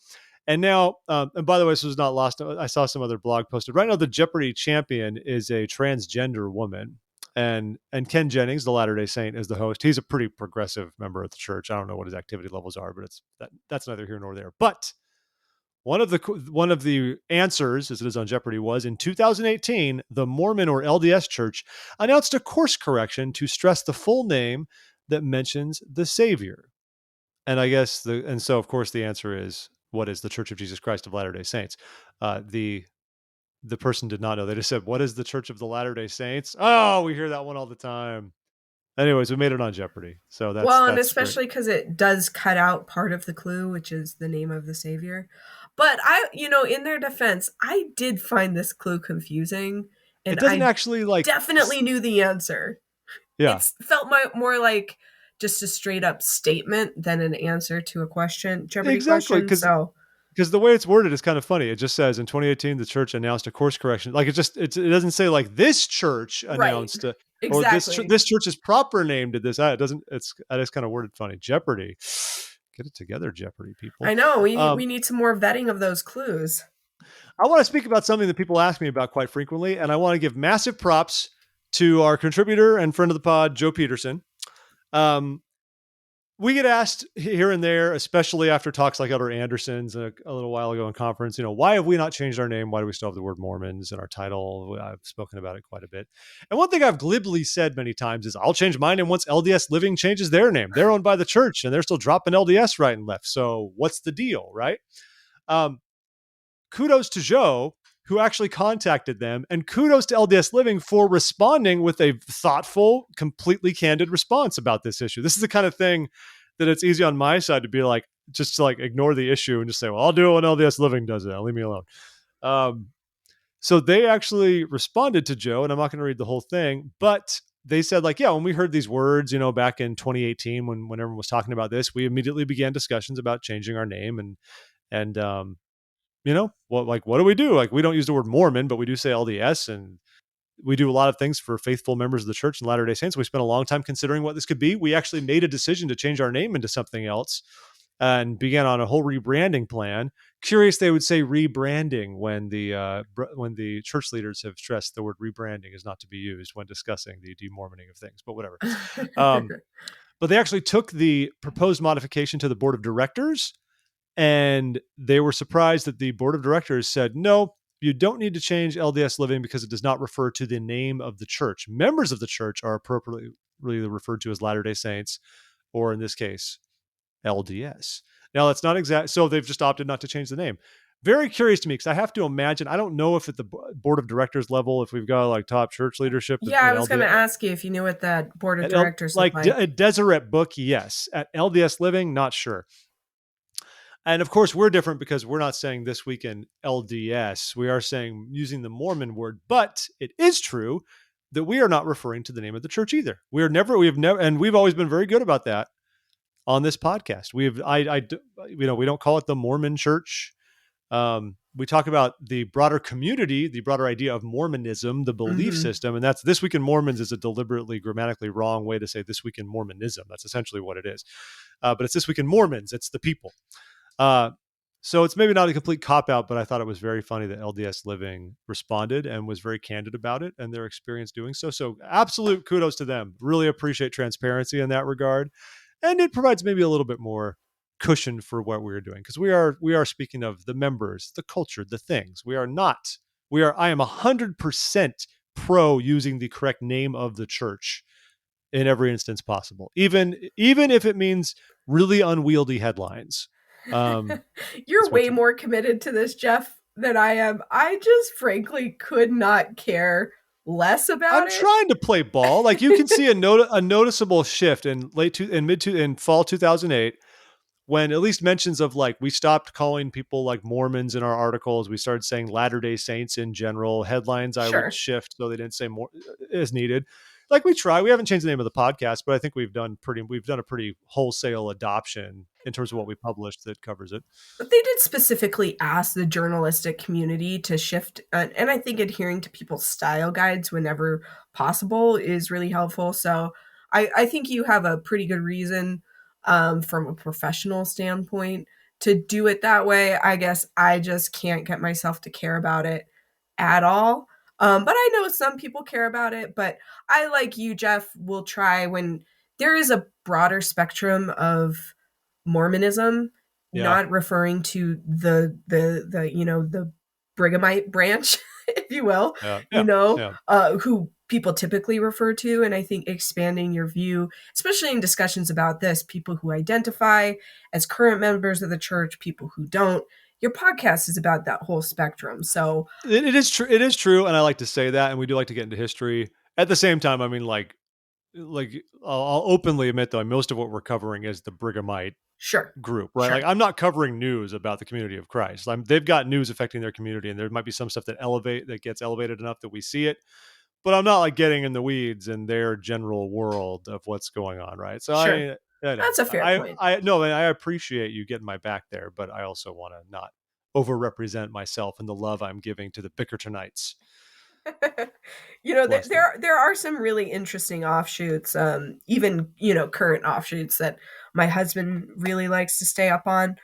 And now, and by the way, this was not lost. I saw some other blog posted. Right now, the Jeopardy champion is a transgender woman. And Ken Jennings, the Latter-day Saint, is the host. He's a pretty progressive member of the church. I don't know what his activity levels are, but that's neither here nor there. But one of the answers, as it is on Jeopardy, was in 2018, the Mormon or LDS Church announced a course correction to stress the full name that mentions the Savior. And I guess so of course the answer is, what is the Church of Jesus Christ of Latter-day Saints? The person did not know. They just said, what is the Church of the Latter-day Saints? Oh, we hear that one all the time. Anyways, we made it on Jeopardy. So and that's especially because it does cut out part of the clue, which is the name of the Savior. But in their defense, I did find this clue confusing, and it doesn't I actually definitely knew the answer. Yeah, it felt more like just a straight up statement than an answer to a question, Jeopardy exactly, question. Because the way it's worded is kind of funny. It just says in 2018 the church announced a course correction. Like it doesn't say like this church announced right. or Exactly. this church's proper name did this. It doesn't. That is kind of worded funny. Jeopardy, get it together, Jeopardy people. I know we need some more vetting of those clues. I want to speak about something that people ask me about quite frequently, and I want to give massive props to our contributor and friend of the pod, Joe Peterson. We get asked here and there, especially after talks like Elder Anderson's a little while ago in conference, why have we not changed our name? Why do we still have the word Mormons in our title? I've spoken about it quite a bit. And one thing I've glibly said many times is I'll change my name once LDS Living changes their name. They're owned by the church and they're still dropping LDS right and left. So what's the deal, right? Kudos to Joe, who actually contacted them, and kudos to LDS Living for responding with a thoughtful, completely candid response about this issue. This is the kind of thing that it's easy on my side to be like, just to like ignore the issue and just say, well, I'll do it when LDS Living does it. Leave me alone. So they actually responded to Joe, and I'm not going to read the whole thing, but they said like, yeah, when we heard these words, back in 2018, when everyone was talking about this, we immediately began discussions about changing our name and what do we do? Like, we don't use the word Mormon, but we do say LDS, and we do a lot of things for faithful members of the church and Latter-day Saints. We spent a long time considering what this could be. We actually made a decision to change our name into something else and began on a whole rebranding plan. Curious they would say rebranding when the church leaders have stressed the word rebranding is not to be used when discussing the demormoning of things, but whatever. But they actually took the proposed modification to the board of directors, and they were surprised that the board of directors said, no, you don't need to change LDS Living because it does not refer to the name of the church. Members of the church are appropriately referred to as Latter-day Saints, or in this case, LDS. Now, that's not exact. So they've just opted not to change the name. Very curious to me, because I have to imagine, I don't know if at the board of directors level, if we've got like top church leadership. Yeah, I was going to ask you if you knew what that board of directors like. At Deseret Book, yes. At LDS Living, not sure. And of course, we're different because we're not saying this week in LDS. We are saying using the Mormon word, but it is true that we are not referring to the name of the church either. We have never, and we've always been very good about that on this podcast. We don't call it the Mormon Church. We talk about the broader community, the broader idea of Mormonism, the belief system, and that's This Week in Mormons is a deliberately grammatically wrong way to say This Week in Mormonism. That's essentially what it is. But it's This Week in Mormons. It's the people. So it's maybe not a complete cop-out, but I thought it was very funny that LDS Living responded and was very candid about it and their experience doing so. So absolute kudos to them. Really appreciate transparency in that regard. And it provides maybe a little bit more cushion for what we're doing, because we are speaking of the members, the culture, the things. I am 100% pro using the correct name of the church in every instance possible, even if it means really unwieldy headlines. You're way more committed to this, Jeff, than I am. I just frankly could not care less about it. I'm trying to play ball. Like, you can see a noticeable shift in fall 2008, when at least mentions of like, we stopped calling people like Mormons in our articles. We started saying Latter-day Saints in general. Headlines I would shift so they didn't say more as needed. like we try. We haven't changed the name of the podcast, but I think we've done a pretty wholesale adoption in terms of what we publish that covers it. But they did specifically ask the journalistic community to shift, and I think adhering to people's style guides whenever possible is really helpful. So I think you have a pretty good reason from a professional standpoint to do it that way. I guess I just can't get myself to care about it at all. But I know some people care about it. But I, like you, Jeff, will try when there is a broader spectrum of Mormonism, Yeah, not referring to the the Brighamite branch, if you will, yeah, yeah, yeah. who people typically refer to. And I think expanding your view, especially in discussions about this, people who identify as current members of the church, people who don't, your podcast is about that whole spectrum. So It is true. It is true, and I like to say that, and we do like to get into history. At the same time, I mean, like I'll openly admit though, most of what we're covering is the Brighamite sure, group, right? Like sure, I'm not covering news about the community of Christ. They've got news affecting their community, and there might be some stuff that gets elevated enough that we see it, but I'm not like getting in the weeds in their general world of what's going on, right? So sure. I know That's a fair point. I no, and I appreciate you getting my back there, but I also want to not overrepresent myself and the love I'm giving to the Bickertonites. Bless them. There are some really interesting offshoots, even current offshoots that my husband really likes to stay up on.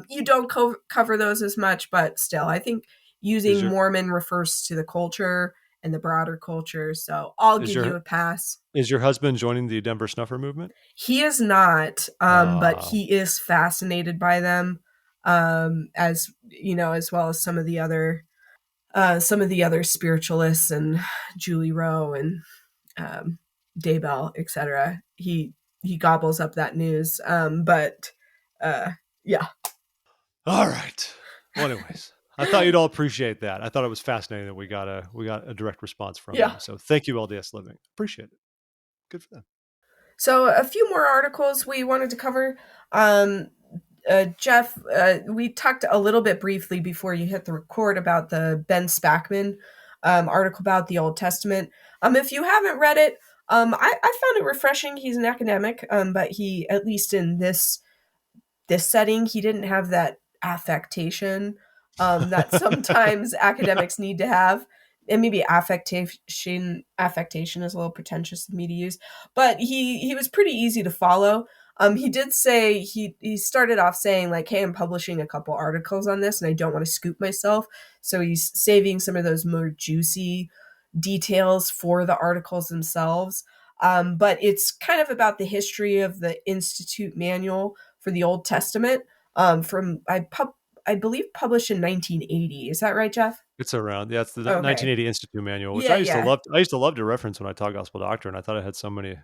You don't cover those as much, but still, I think Is using your Mormon refers to the culture and the broader culture, so I'll is give you your a pass. is your husband joining the Denver Snuffer movement? He is not, but Uh, he is fascinated by them, as as well as some of the other spiritualists and Julie Rowe and Daybell, etc. He gobbles up that news. But yeah, all right. Well, anyways, I thought you'd all appreciate that. I thought it was fascinating that we got a direct response from yeah. them. So thank you, LDS Living. Appreciate it. Good for them. So a few more articles we wanted to cover. Jeff, we talked a little bit briefly before you hit the record about the Ben Spackman article about the Old Testament. If you haven't read it, I found it refreshing. He's an academic, but he, at least in this setting, he didn't have that affectation that sometimes academics need to have. And maybe affectation is a little pretentious of me to use, but he was pretty easy to follow. He did say he started off saying like, "Hey, I'm publishing a couple articles on this, and I don't want to scoop myself." So he's saving some of those more juicy details for the articles themselves. But it's kind of about the history of the Institute Manual for the Old Testament, from I believe published in 1980. Is that right, Jeff? It's around. Yeah, it's the Okay. 1980 Institute Manual, which Yeah, I used to yeah. love. I used to love to reference when I taught gospel doctrine. I thought it had so many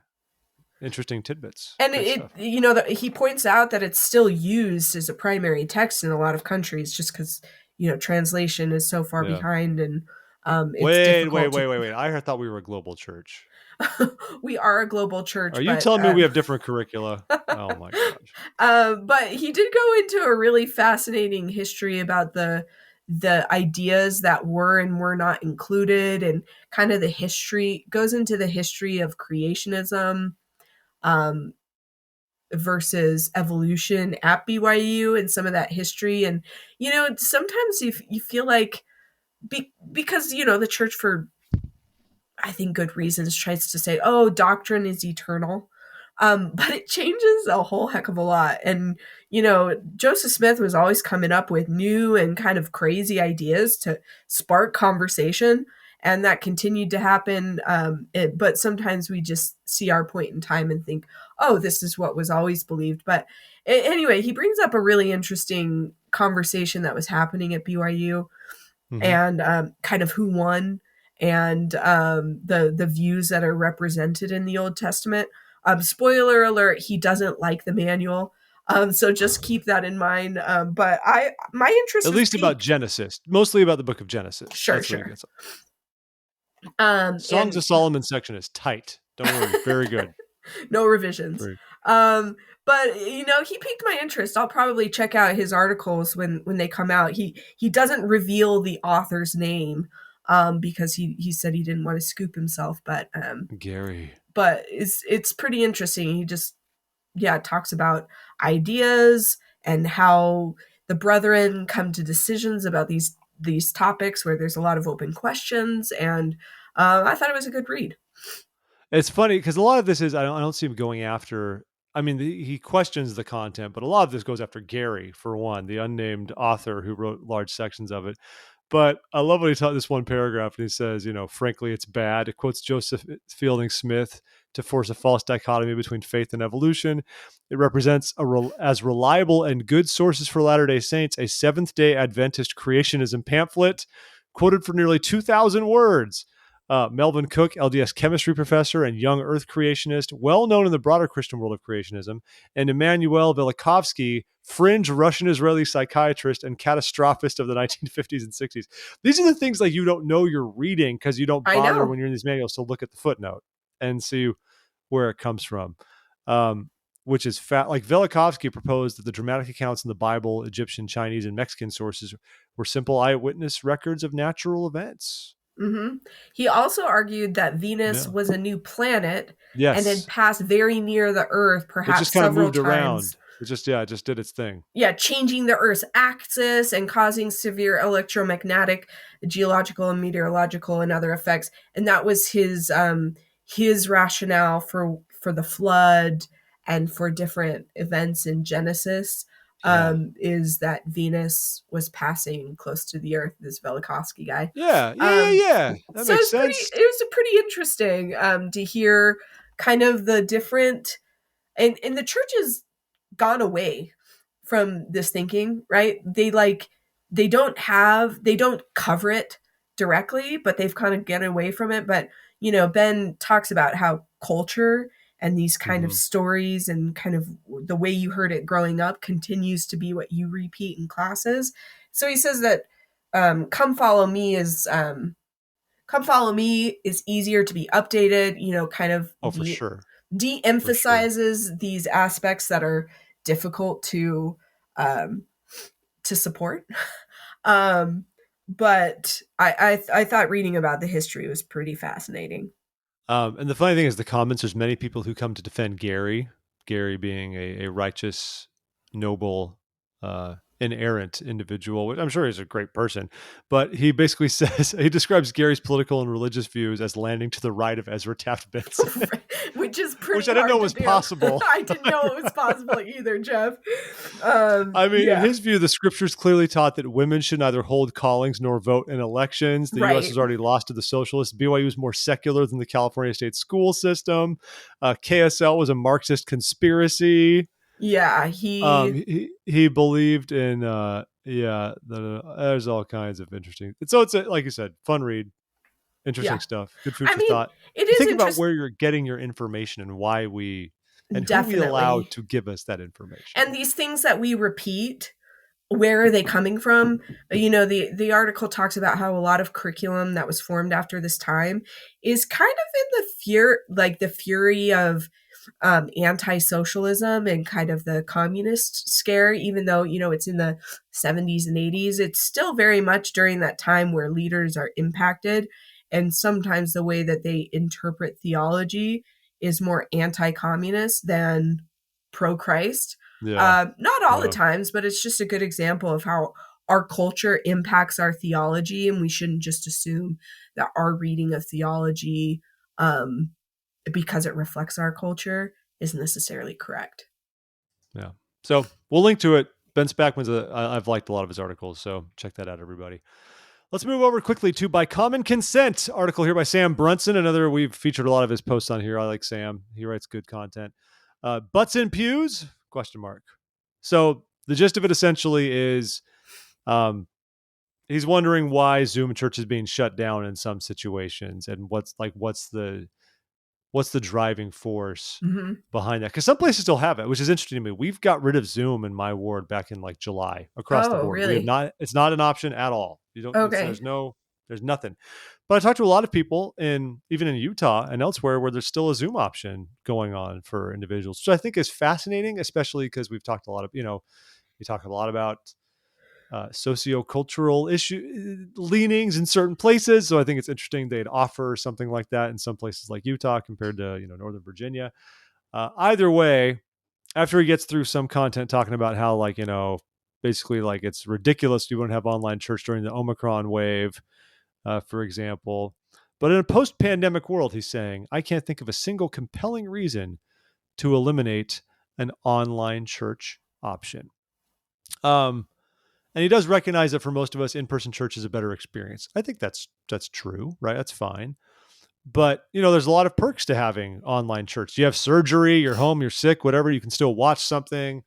interesting tidbits. And Great stuff. that he points out that it's still used as a primary text in a lot of countries, just because translation is so far Yeah. behind, and it's difficult to. Wait. I thought we were a global church. We are a global Are church, you but telling me we have different curricula? Oh my gosh. but he did go into a really fascinating history about the ideas that were and were not included, and kind of the history goes into the history of creationism, um, versus evolution at BYU, and some of that history. And sometimes you feel like, because the church, for I think good reasons, tries to say, oh, doctrine is eternal. But it changes a whole heck of a lot. And, Joseph Smith was always coming up with new and kind of crazy ideas to spark conversation. And that continued to happen. But sometimes we just see our point in time and think, oh, this is what was always believed. But anyway, he brings up a really interesting conversation that was happening at BYU, Mm-hmm. and kind of who won, and the views that are represented in the Old Testament. Spoiler alert: he doesn't like the manual, so just keep that in mind. But my interest At was least about piqued. Genesis, mostly about the book of Genesis. Sure, That's what he sure. gets. Songs of And Solomon section is tight. Don't worry, very good. no revisions. Very. But he piqued my interest. I'll probably check out his articles when they come out. He doesn't reveal the author's name, because he said he didn't want to scoop himself, Gary. but it's pretty interesting. He just talks about ideas and how the brethren come to decisions about these topics where there's a lot of open questions, and I thought it was a good read. It's funny because a lot of this is I don't see him going after. I mean, he questions the content, but a lot of this goes after Gary for one, the unnamed author who wrote large sections of it. But I love what he taught this one paragraph, and he says, frankly, it's bad. It quotes Joseph Fielding Smith to force a false dichotomy between faith and evolution. It represents as reliable and good sources for Latter-day Saints a Seventh-day Adventist creationism pamphlet quoted for nearly 2,000 words. Melvin Cook, LDS chemistry professor and young earth creationist, well known in the broader Christian world of creationism, and Immanuel Velikovsky, fringe Russian-Israeli psychiatrist and catastrophist of the 1950s and 60s. These are the things like you don't know you're reading because you don't I bother know. when you're in these manuals to look at the footnote and see where it comes from. Which is like Velikovsky proposed that the dramatic accounts in the Bible, Egyptian, Chinese, and Mexican sources were simple eyewitness records of natural events. Mm-hmm. He also argued that Venus was a new planet and had Yes. passed very near the Earth, It just perhaps kind of several moved times. around. It just did its thing. Yeah, changing the Earth's axis and causing severe electromagnetic, geological, and meteorological and other effects. And that was his rationale for the flood and for different events in Genesis. Is that Venus was passing close to the Earth, this Velikovsky guy. Yeah. That So makes sense. it was pretty interesting to hear kind of the different, and the church has gone away from this thinking, right? They don't cover it directly, but they've kind of get away from it. But Ben talks about how culture and these kind of stories and kind of the way you heard it growing up continues to be what you repeat in classes. So he says that come follow me is easier to be updated, kind of For sure. de-emphasizes these aspects that are difficult to support. But I thought reading about the history was pretty fascinating. And the funny thing is the comments, there's many people who come to defend Gary being a righteous, noble, inerrant individual, which I'm sure he's a great person, but he basically says, he describes Gary's political and religious views as landing to the right of Ezra Taft Benson. Which is pretty which I didn't know was do. possible. I didn't know it was possible either, Jeff. In his view, the scriptures clearly taught that women should neither hold callings nor vote in elections. The U.S. has already lost to the socialists. BYU is more secular than the California state school system. KSL was a Marxist conspiracy. Yeah, he believed in there's all kinds of interesting. So it's like you said, fun read, interesting stuff, good food for thought. It is think about where you're getting your information and why we and who we allow to give us that information. And these things that we repeat, where are they coming from? The article talks about how a lot of curriculum that was formed after this time is kind of in the fury of anti-socialism and kind of the communist scare, even though, it's in the 70s and 80s, it's still very much during that time where leaders are impacted. And sometimes the way that they interpret theology is more anti-communist than pro-Christ. Not all the times, but it's just a good example of how our culture impacts our theology, and we shouldn't just assume that our reading of theology, because it reflects our culture, is necessarily correct. Yeah. So we'll link to it. Ben Spackman's I've liked a lot of his articles, so check that out, everybody. Let's move over quickly to By Common Consent, article here by Sam Brunson. We've featured a lot of his posts on here. I like Sam. He writes good content. Butts in pews? ? So the gist of it essentially is he's wondering why Zoom church is being shut down in some situations and what's the driving force behind that? Because some places still have it, which is interesting to me. We've got rid of Zoom in my ward back in July across the board. Really? It's not an option at all. You don't. Okay. There's nothing. But I talked to a lot of people even in Utah and elsewhere where there's still a Zoom option going on for individuals, which I think is fascinating, especially because we've talked a lot of, we talk a lot about sociocultural issue leanings in certain places. So I think it's interesting they'd offer something like that in some places like Utah compared to Northern Virginia. Either way, after he gets through some content talking about how basically like it's ridiculous you wouldn't have online church during the Omicron wave, for example. But in a post-pandemic world, he's saying, I can't think of a single compelling reason to eliminate an online church option. And he does recognize that for most of us, in-person church is a better experience. I think that's true, right? That's fine. But there's a lot of perks to having online church. You have surgery, you're home, you're sick, whatever. You can still watch something.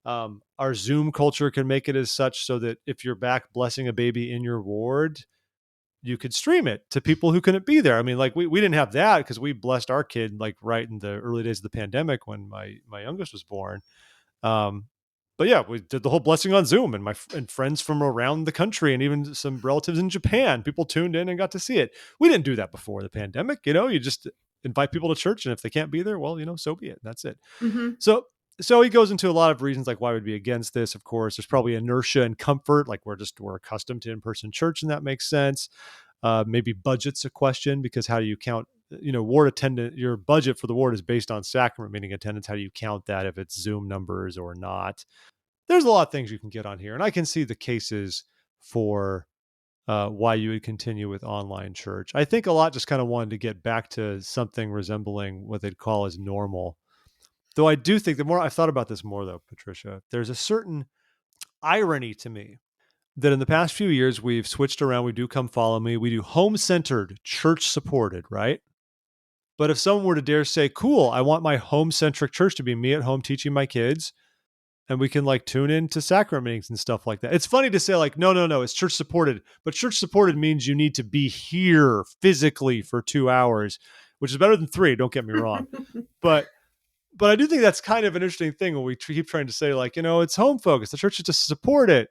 Our Zoom culture can make it as such so that if you're back blessing a baby in your ward, you could stream it to people who couldn't be there. I mean, like we didn't have that because we blessed our kid like right in the early days of the pandemic when my youngest was born. But yeah, we did the whole blessing on Zoom, and friends from around the country and even some relatives in Japan, people tuned in and got to see it. We didn't do that before the pandemic. You just invite people to church, and if they can't be there, well, so be it. That's it. Mm-hmm. So he goes into a lot of reasons like why we'd be against this. Of course, there's probably inertia and comfort. Like we're accustomed to in-person church, and that makes sense. Maybe budget's a question because how do you count? Ward attendance, your budget for the ward is based on sacrament meeting attendance. How do you count that if it's Zoom numbers or not? There's a lot of things you can get on here. And I can see the cases for why you would continue with online church. I think a lot just kind of wanted to get back to something resembling what they'd call as normal. Though I do think the more I've thought about this more though, Patricia, there's a certain irony to me that in the past few years, we've switched around. We do Come Follow Me. We do home-centered, church-supported, right? But if someone were to dare say, cool, I want my home-centric church to be me at home teaching my kids, and we can like tune into sacrament meetings and stuff like that. It's funny to say like, no, it's church-supported. But church-supported means you need to be here physically for 2 hours, which is better than 3, don't get me wrong. But I do think that's kind of an interesting thing when we keep trying to say like, it's home-focused. The church is to support it.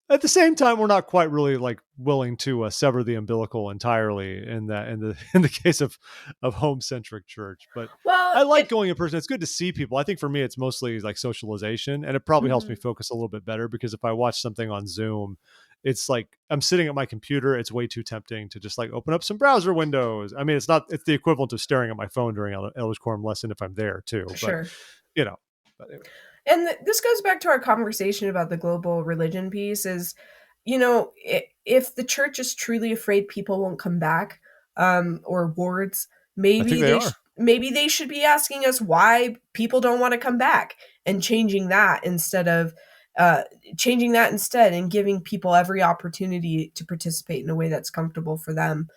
At the same time, we're not quite really like willing to sever the umbilical entirely in the case of home-centric church. But I like going in person. It's good to see people. I think for me, it's mostly like socialization, and it probably helps me focus a little bit better because if I watch something on Zoom, it's like I'm sitting at my computer. It's way too tempting to just like open up some browser windows. I mean, it's the equivalent of staring at my phone during Elders Quorum lesson if I'm there too. Sure. But anyway. And this goes back to our conversation about the global religion piece is, if the church is truly afraid people won't come back, or wards, maybe they should be asking us why people don't want to come back and changing that instead and giving people every opportunity to participate in a way that's comfortable for them.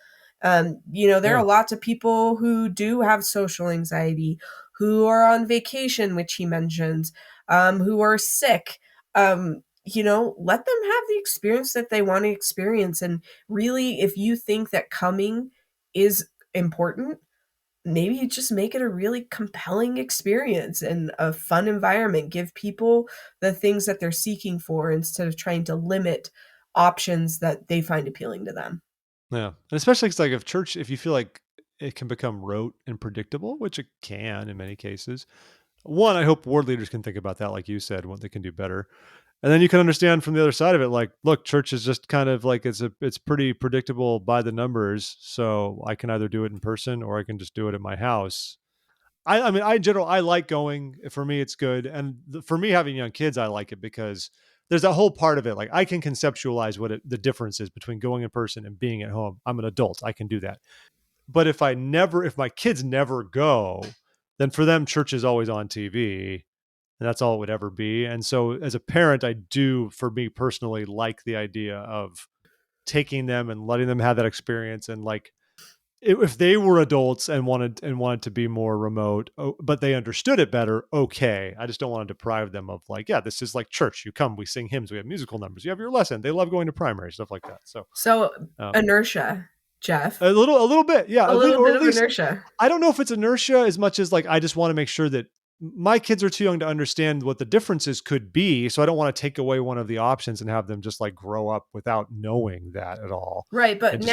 There are lots of people who do have social anxiety, who are on vacation, which he mentions, who are sick. Let them have the experience that they want to experience. And really, if you think that coming is important, maybe you just make it a really compelling experience and a fun environment. Give people the things that they're seeking for instead of trying to limit options that they find appealing to them. Yeah. And especially it's like if you feel like it can become rote and predictable, which it can in many cases. One, I hope ward leaders can think about that, like you said, what they can do better. And then you can understand from the other side of it, like, look, church is just kind of like it's pretty predictable by the numbers. So I can either do it in person or I can just do it at my house. I mean, in general, I like going. For me, it's good. And for me, having young kids, I like it because there's a whole part of it. Like I can conceptualize the difference is between going in person and being at home. I'm an adult. I can do that. But if my kids never go, then for them, church is always on TV. And that's all it would ever be. And so as a parent, I do, for me personally, like the idea of taking them and letting them have that experience. And like, if they were adults and wanted to be more remote, but they understood it better, okay. I just don't want to deprive them of like, yeah, this is like church. You come, we sing hymns, we have musical numbers, you have your lesson. They love going to primary, stuff like that. So inertia, Jeff. A little bit, yeah. A little bit of inertia. I don't know if it's inertia as much as like I just want to make sure that my kids are too young to understand what the differences could be. So I don't want to take away one of the options and have them just like grow up without knowing that at all. Right. But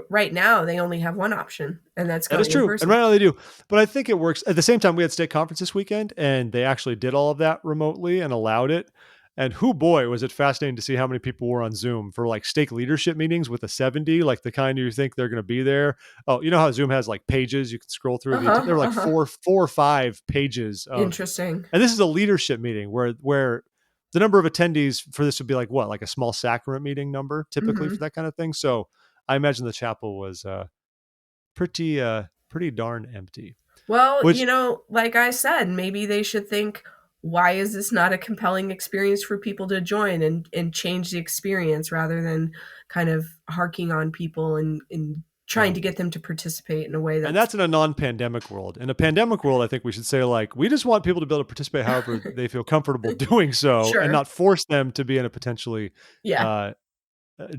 right now they only have one option, and that's going that is true. And right now they do. But I think it works. At the same time, we had state conference this weekend and they actually did all of that remotely and allowed it. And who boy, was it fascinating to see how many people were on Zoom for like stake leadership meetings with a 70, like the kind you think they're going to be there. Oh, you know how Zoom has like pages you can scroll through. There were like four or five pages of, Interesting. and this is a leadership meeting where the number of attendees for this would be like what, like a small sacrament meeting number typically for that kind of thing. So I imagine the chapel was pretty darn empty. Well, Which, like I said, maybe they should think, why is this not a compelling experience for people to join and change the experience rather than kind of harking on people and trying to get them to participate in a way and that's in a non-pandemic world. In a pandemic world, I think we should say like, we just want people to be able to participate however they feel comfortable doing so, and not force them to be in a potentially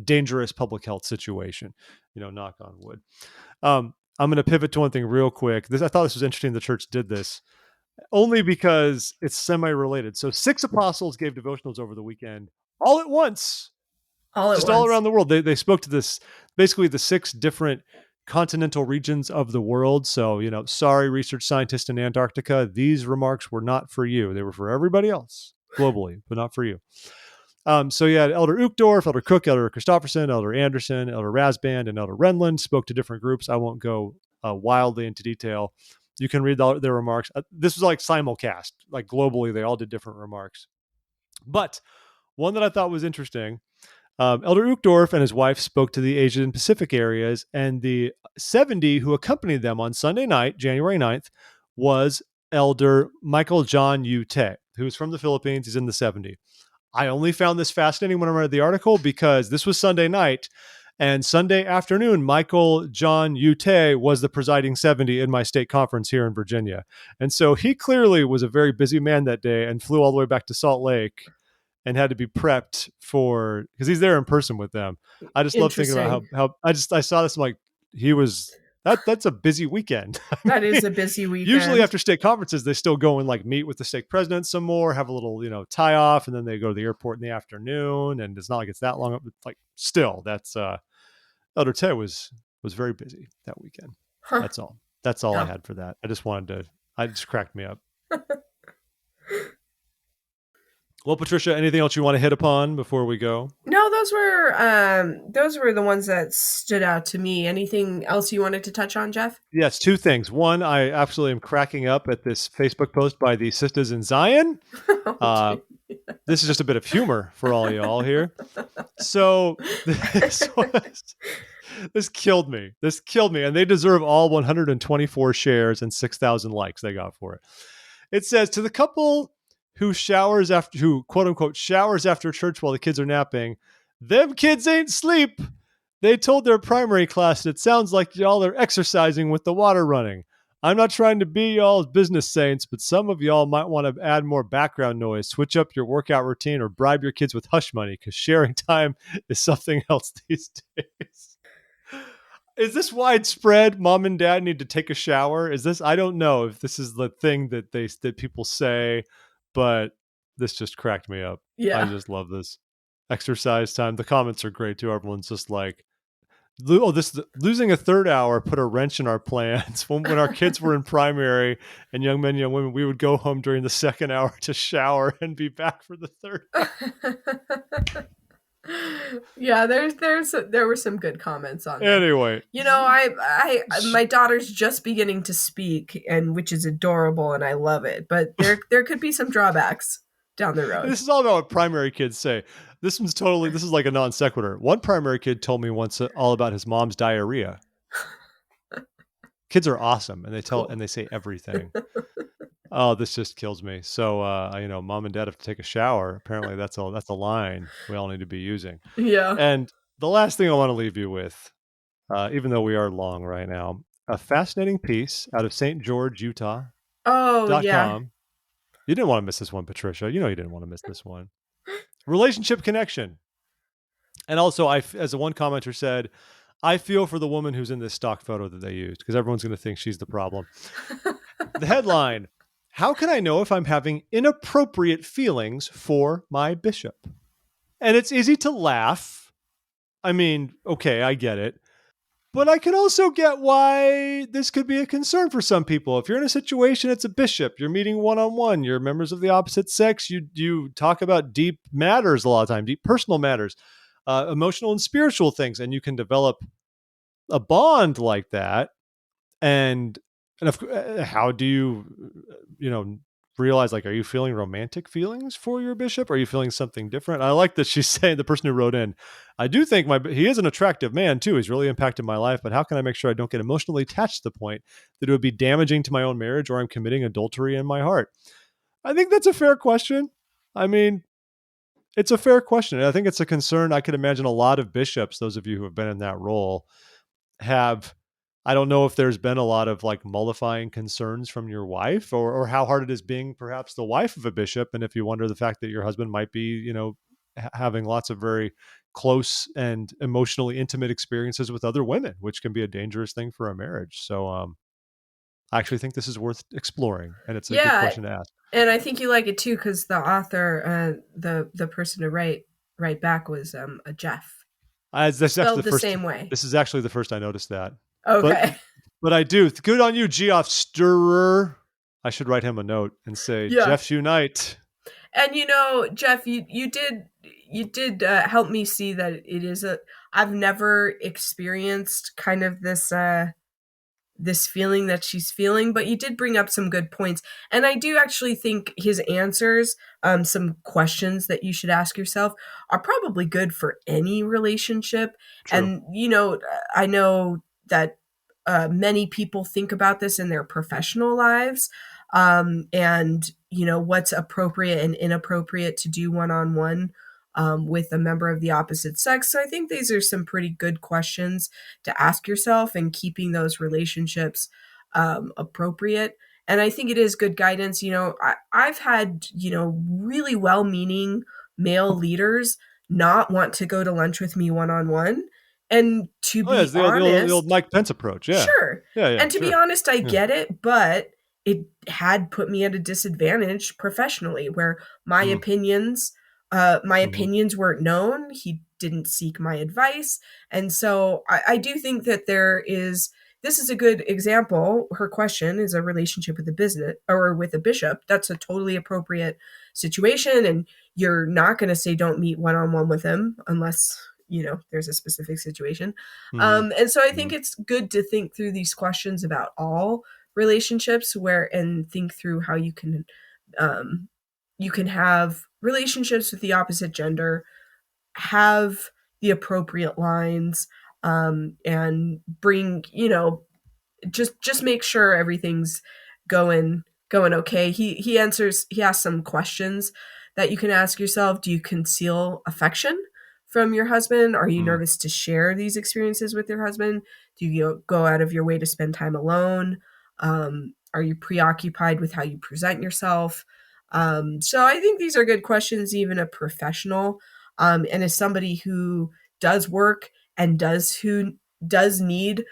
dangerous public health situation. Knock on wood. I'm going to pivot to one thing real quick. I thought this was interesting. The church did this only because it's semi-related. So 6 apostles gave devotionals over the weekend, all at once, all around the world. They spoke to this, basically the 6 different continental regions of the world. So, sorry, research scientists in Antarctica, these remarks were not for you. They were for everybody else globally, but not for you. So you had Elder Uchtdorf, Elder Cook, Elder Christofferson, Elder Anderson, Elder Rasband, and Elder Renlund spoke to different groups. I won't go wildly into detail. You can read their remarks. This was like simulcast, like globally, they all did different remarks. But one that I thought was interesting, Elder Uchtdorf and his wife spoke to the Asian and Pacific areas, and the 70 who accompanied them on Sunday night, January 9th, was Elder Michael John Yu Te, who's from the Philippines. He's in the 70. I only found this fascinating when I read the article because this was Sunday night, and Sunday afternoon, Michael John Yu Te was the presiding 70 in my state conference here in Virginia. And so he clearly was a very busy man that day and flew all the way back to Salt Lake and had to be prepped for, because he's there in person with them. I just love thinking about how I saw this. I'm like, that's a busy weekend. That is a busy weekend. Usually after state conferences, they still go and like meet with the stake president some more, have a little, tie off, and then they go to the airport in the afternoon. And it's not like it's that long. Like still, that's Elder Te was very busy that weekend. Huh. That's all I had for that. I just cracked me up. Well, Patricia, anything else you want to hit upon before we go? No, those were the ones that stood out to me. Anything else you wanted to touch on, Jeff? Yes, 2 things. One, I absolutely am cracking up at this Facebook post by the Sisters in Zion. This is just a bit of humor for all y'all here. So this killed me. And they deserve all 124 shares and 6,000 likes they got for it. It says, to the couple who quote unquote showers after church while the kids are napping, them kids ain't sleep. They told their primary class it sounds like y'all are exercising with the water running. I'm not trying to be y'all's business saints, but some of y'all might want to add more background noise, switch up your workout routine, or bribe your kids with hush money, because sharing time is something else these days. Is this widespread? Mom and dad need to take a shower? I don't know if this is the thing that people say, but this just cracked me up. Yeah. I just love this. Exercise time. The comments are great too. Everyone's just like, losing a third hour put a wrench in our plans. When our kids were in primary and young men, young women, we would go home during the second hour to shower and be back for the third hour. Yeah, there were some good comments on that. Anyway, my daughter's just beginning to speak, and which is adorable, and I love it. But there could be some drawbacks down the road. This is all about what primary kids say. This is like a non sequitur. One primary kid told me once all about his mom's diarrhea. Kids are awesome, and they say everything. Oh, this just kills me. So, mom and dad have to take a shower. Apparently that's a line we all need to be using. Yeah. And the last thing I want to leave you with, even though we are long right now, a fascinating piece out of St. George, Utah. Oh, yeah. You didn't want to miss this one, Patricia. You didn't want to miss this one. Relationship connection. And also, as the one commenter said, I feel for the woman who's in this stock photo that they used, because everyone's going to think she's the problem. The headline, how can I know if I'm having inappropriate feelings for my bishop? And it's easy to laugh. I mean, okay, I get it. But I can also get why this could be a concern for some people. If you're in a situation, it's a bishop, you're meeting one-on-one, you're members of the opposite sex, you talk about deep matters a lot of time, deep personal matters, emotional and spiritual things, and you can develop a bond like that. And how do you realize, like, are you feeling romantic feelings for your bishop? Are you feeling something different? I like that she's saying, the person who wrote in, I do think he is an attractive man too. He's really impacted my life, but how can I make sure I don't get emotionally attached to the point that it would be damaging to my own marriage or I'm committing adultery in my heart? I think that's a fair question. I mean, it's a fair question. And I think it's a concern. I could imagine a lot of bishops, those of you who have been in that role, have. I don't know if there's been a lot of like mollifying concerns from your wife, or how hard it is being perhaps the wife of a bishop. And if you wonder the fact that your husband might be, having lots of very close and emotionally intimate experiences with other women, which can be a dangerous thing for a marriage. So I actually think this is worth exploring, and it's a good Yeah, question to ask. and I think you like it too because the author, the person to write back was a Jeff, This is actually spelled the the first. same way. This is actually the first I noticed that. But Okay. but I do. Good on you, Geoff Stirrer. I should write him a note and say, Yeah. Jeffs unite. And Jeff, you did help me see that it is a. I've never experienced kind of this feeling that she's feeling, but you did bring up some good points, and I do actually think his answers, some questions that you should ask yourself, are probably good for any relationship. True. And I know that many people think about this in their professional lives, and what's appropriate and inappropriate to do one-on-one with a member of the opposite sex. So I think these are some pretty good questions to ask yourself and keeping those relationships appropriate. And I think it is good guidance. I've had really well-meaning male leaders not want to go to lunch with me one-on-one, and to Oh yeah, be it's the old honest, Mike Pence approach. Yeah. sure. Yeah, And to be sure. honest, I Yeah. get it, but it had put me at a disadvantage professionally, where my Mm. opinions, my Mm-hmm. opinions weren't known. He didn't seek my advice. And so I do think that this is a good example. Her question is a relationship with a business or with a bishop. That's a totally appropriate situation. And you're not going to say don't meet one on one with him unless, there's a specific situation. Mm-hmm. And so I Mm-hmm. think it's good to think through these questions about all relationships, and think through how um, you can have relationships with the opposite gender, have the appropriate lines, and bring, just make sure everything's going okay. He asks some questions that you can ask yourself. Do you conceal affection from your husband? Are you Mm. nervous to share these experiences with your husband? Do you go out of your way to spend time alone? Are you preoccupied with how you present yourself? So I think these are good questions, even a professional, and as somebody who does work and does need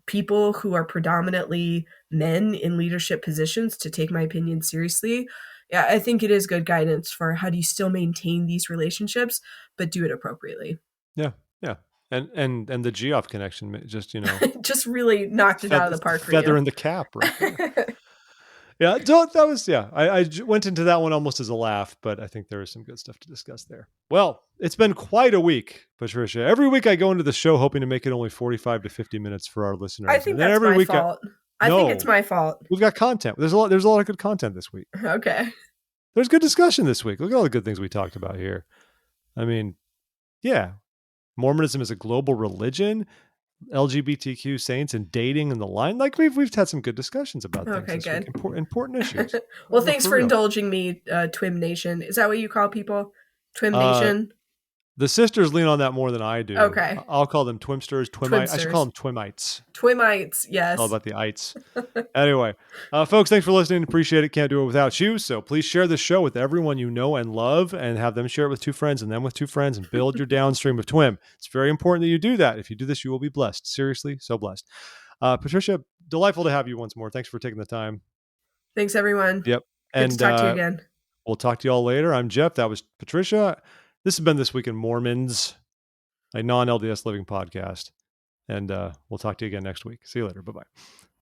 people who are predominantly men in leadership positions to take my opinion seriously. Yeah, I think it is good guidance for how do you still maintain these relationships, but do it appropriately. Yeah. Yeah. And the Geoff connection, just Just really knocked it out of the park for feather you. in the cap right there. Yeah, that was, yeah. Went into that one almost as a laugh, but I think there is some good stuff to discuss there. Well, it's been quite a week, Patricia. Every week I go into the show hoping to make it only 45 to 50 minutes for our listeners, I and think then that's every my week fault. I think it's no, my fault. we've got content. There's a lot. There's a lot of good content this week. Okay. There's good discussion this week. Look at all the good things we talked about here. I mean, yeah, Mormonism is a global religion. LGBTQ saints and dating and the line. Like we've had some good discussions about things Okay, this week. good. Important issues. Well, No, thanks for for real. indulging me, Twim Nation. Is that what you call people? Twim Uh, Nation? the sisters lean on that more than I do. Okay. I'll call them Twimsters, Twimites. I should call Twimsters. them Twimites. Twimites, All yes. about the ites. Anyway, folks, thanks for listening. Appreciate it. Can't do it without you. So please share this show with everyone you know and love, and have them share it with two friends and then with two friends, and build your downstream of Twim. It's very important that you do that. If you do this, you will be blessed. Seriously, so blessed. Patricia, delightful to have you once more. Thanks for taking the time. Thanks, everyone. Yep. Good to And talk to you again. we'll talk to you all later. I'm Jeff. That was Patricia. This has been This Week in Mormons, a non-LDS living podcast. And we'll talk to you again next week. See you later. Bye bye.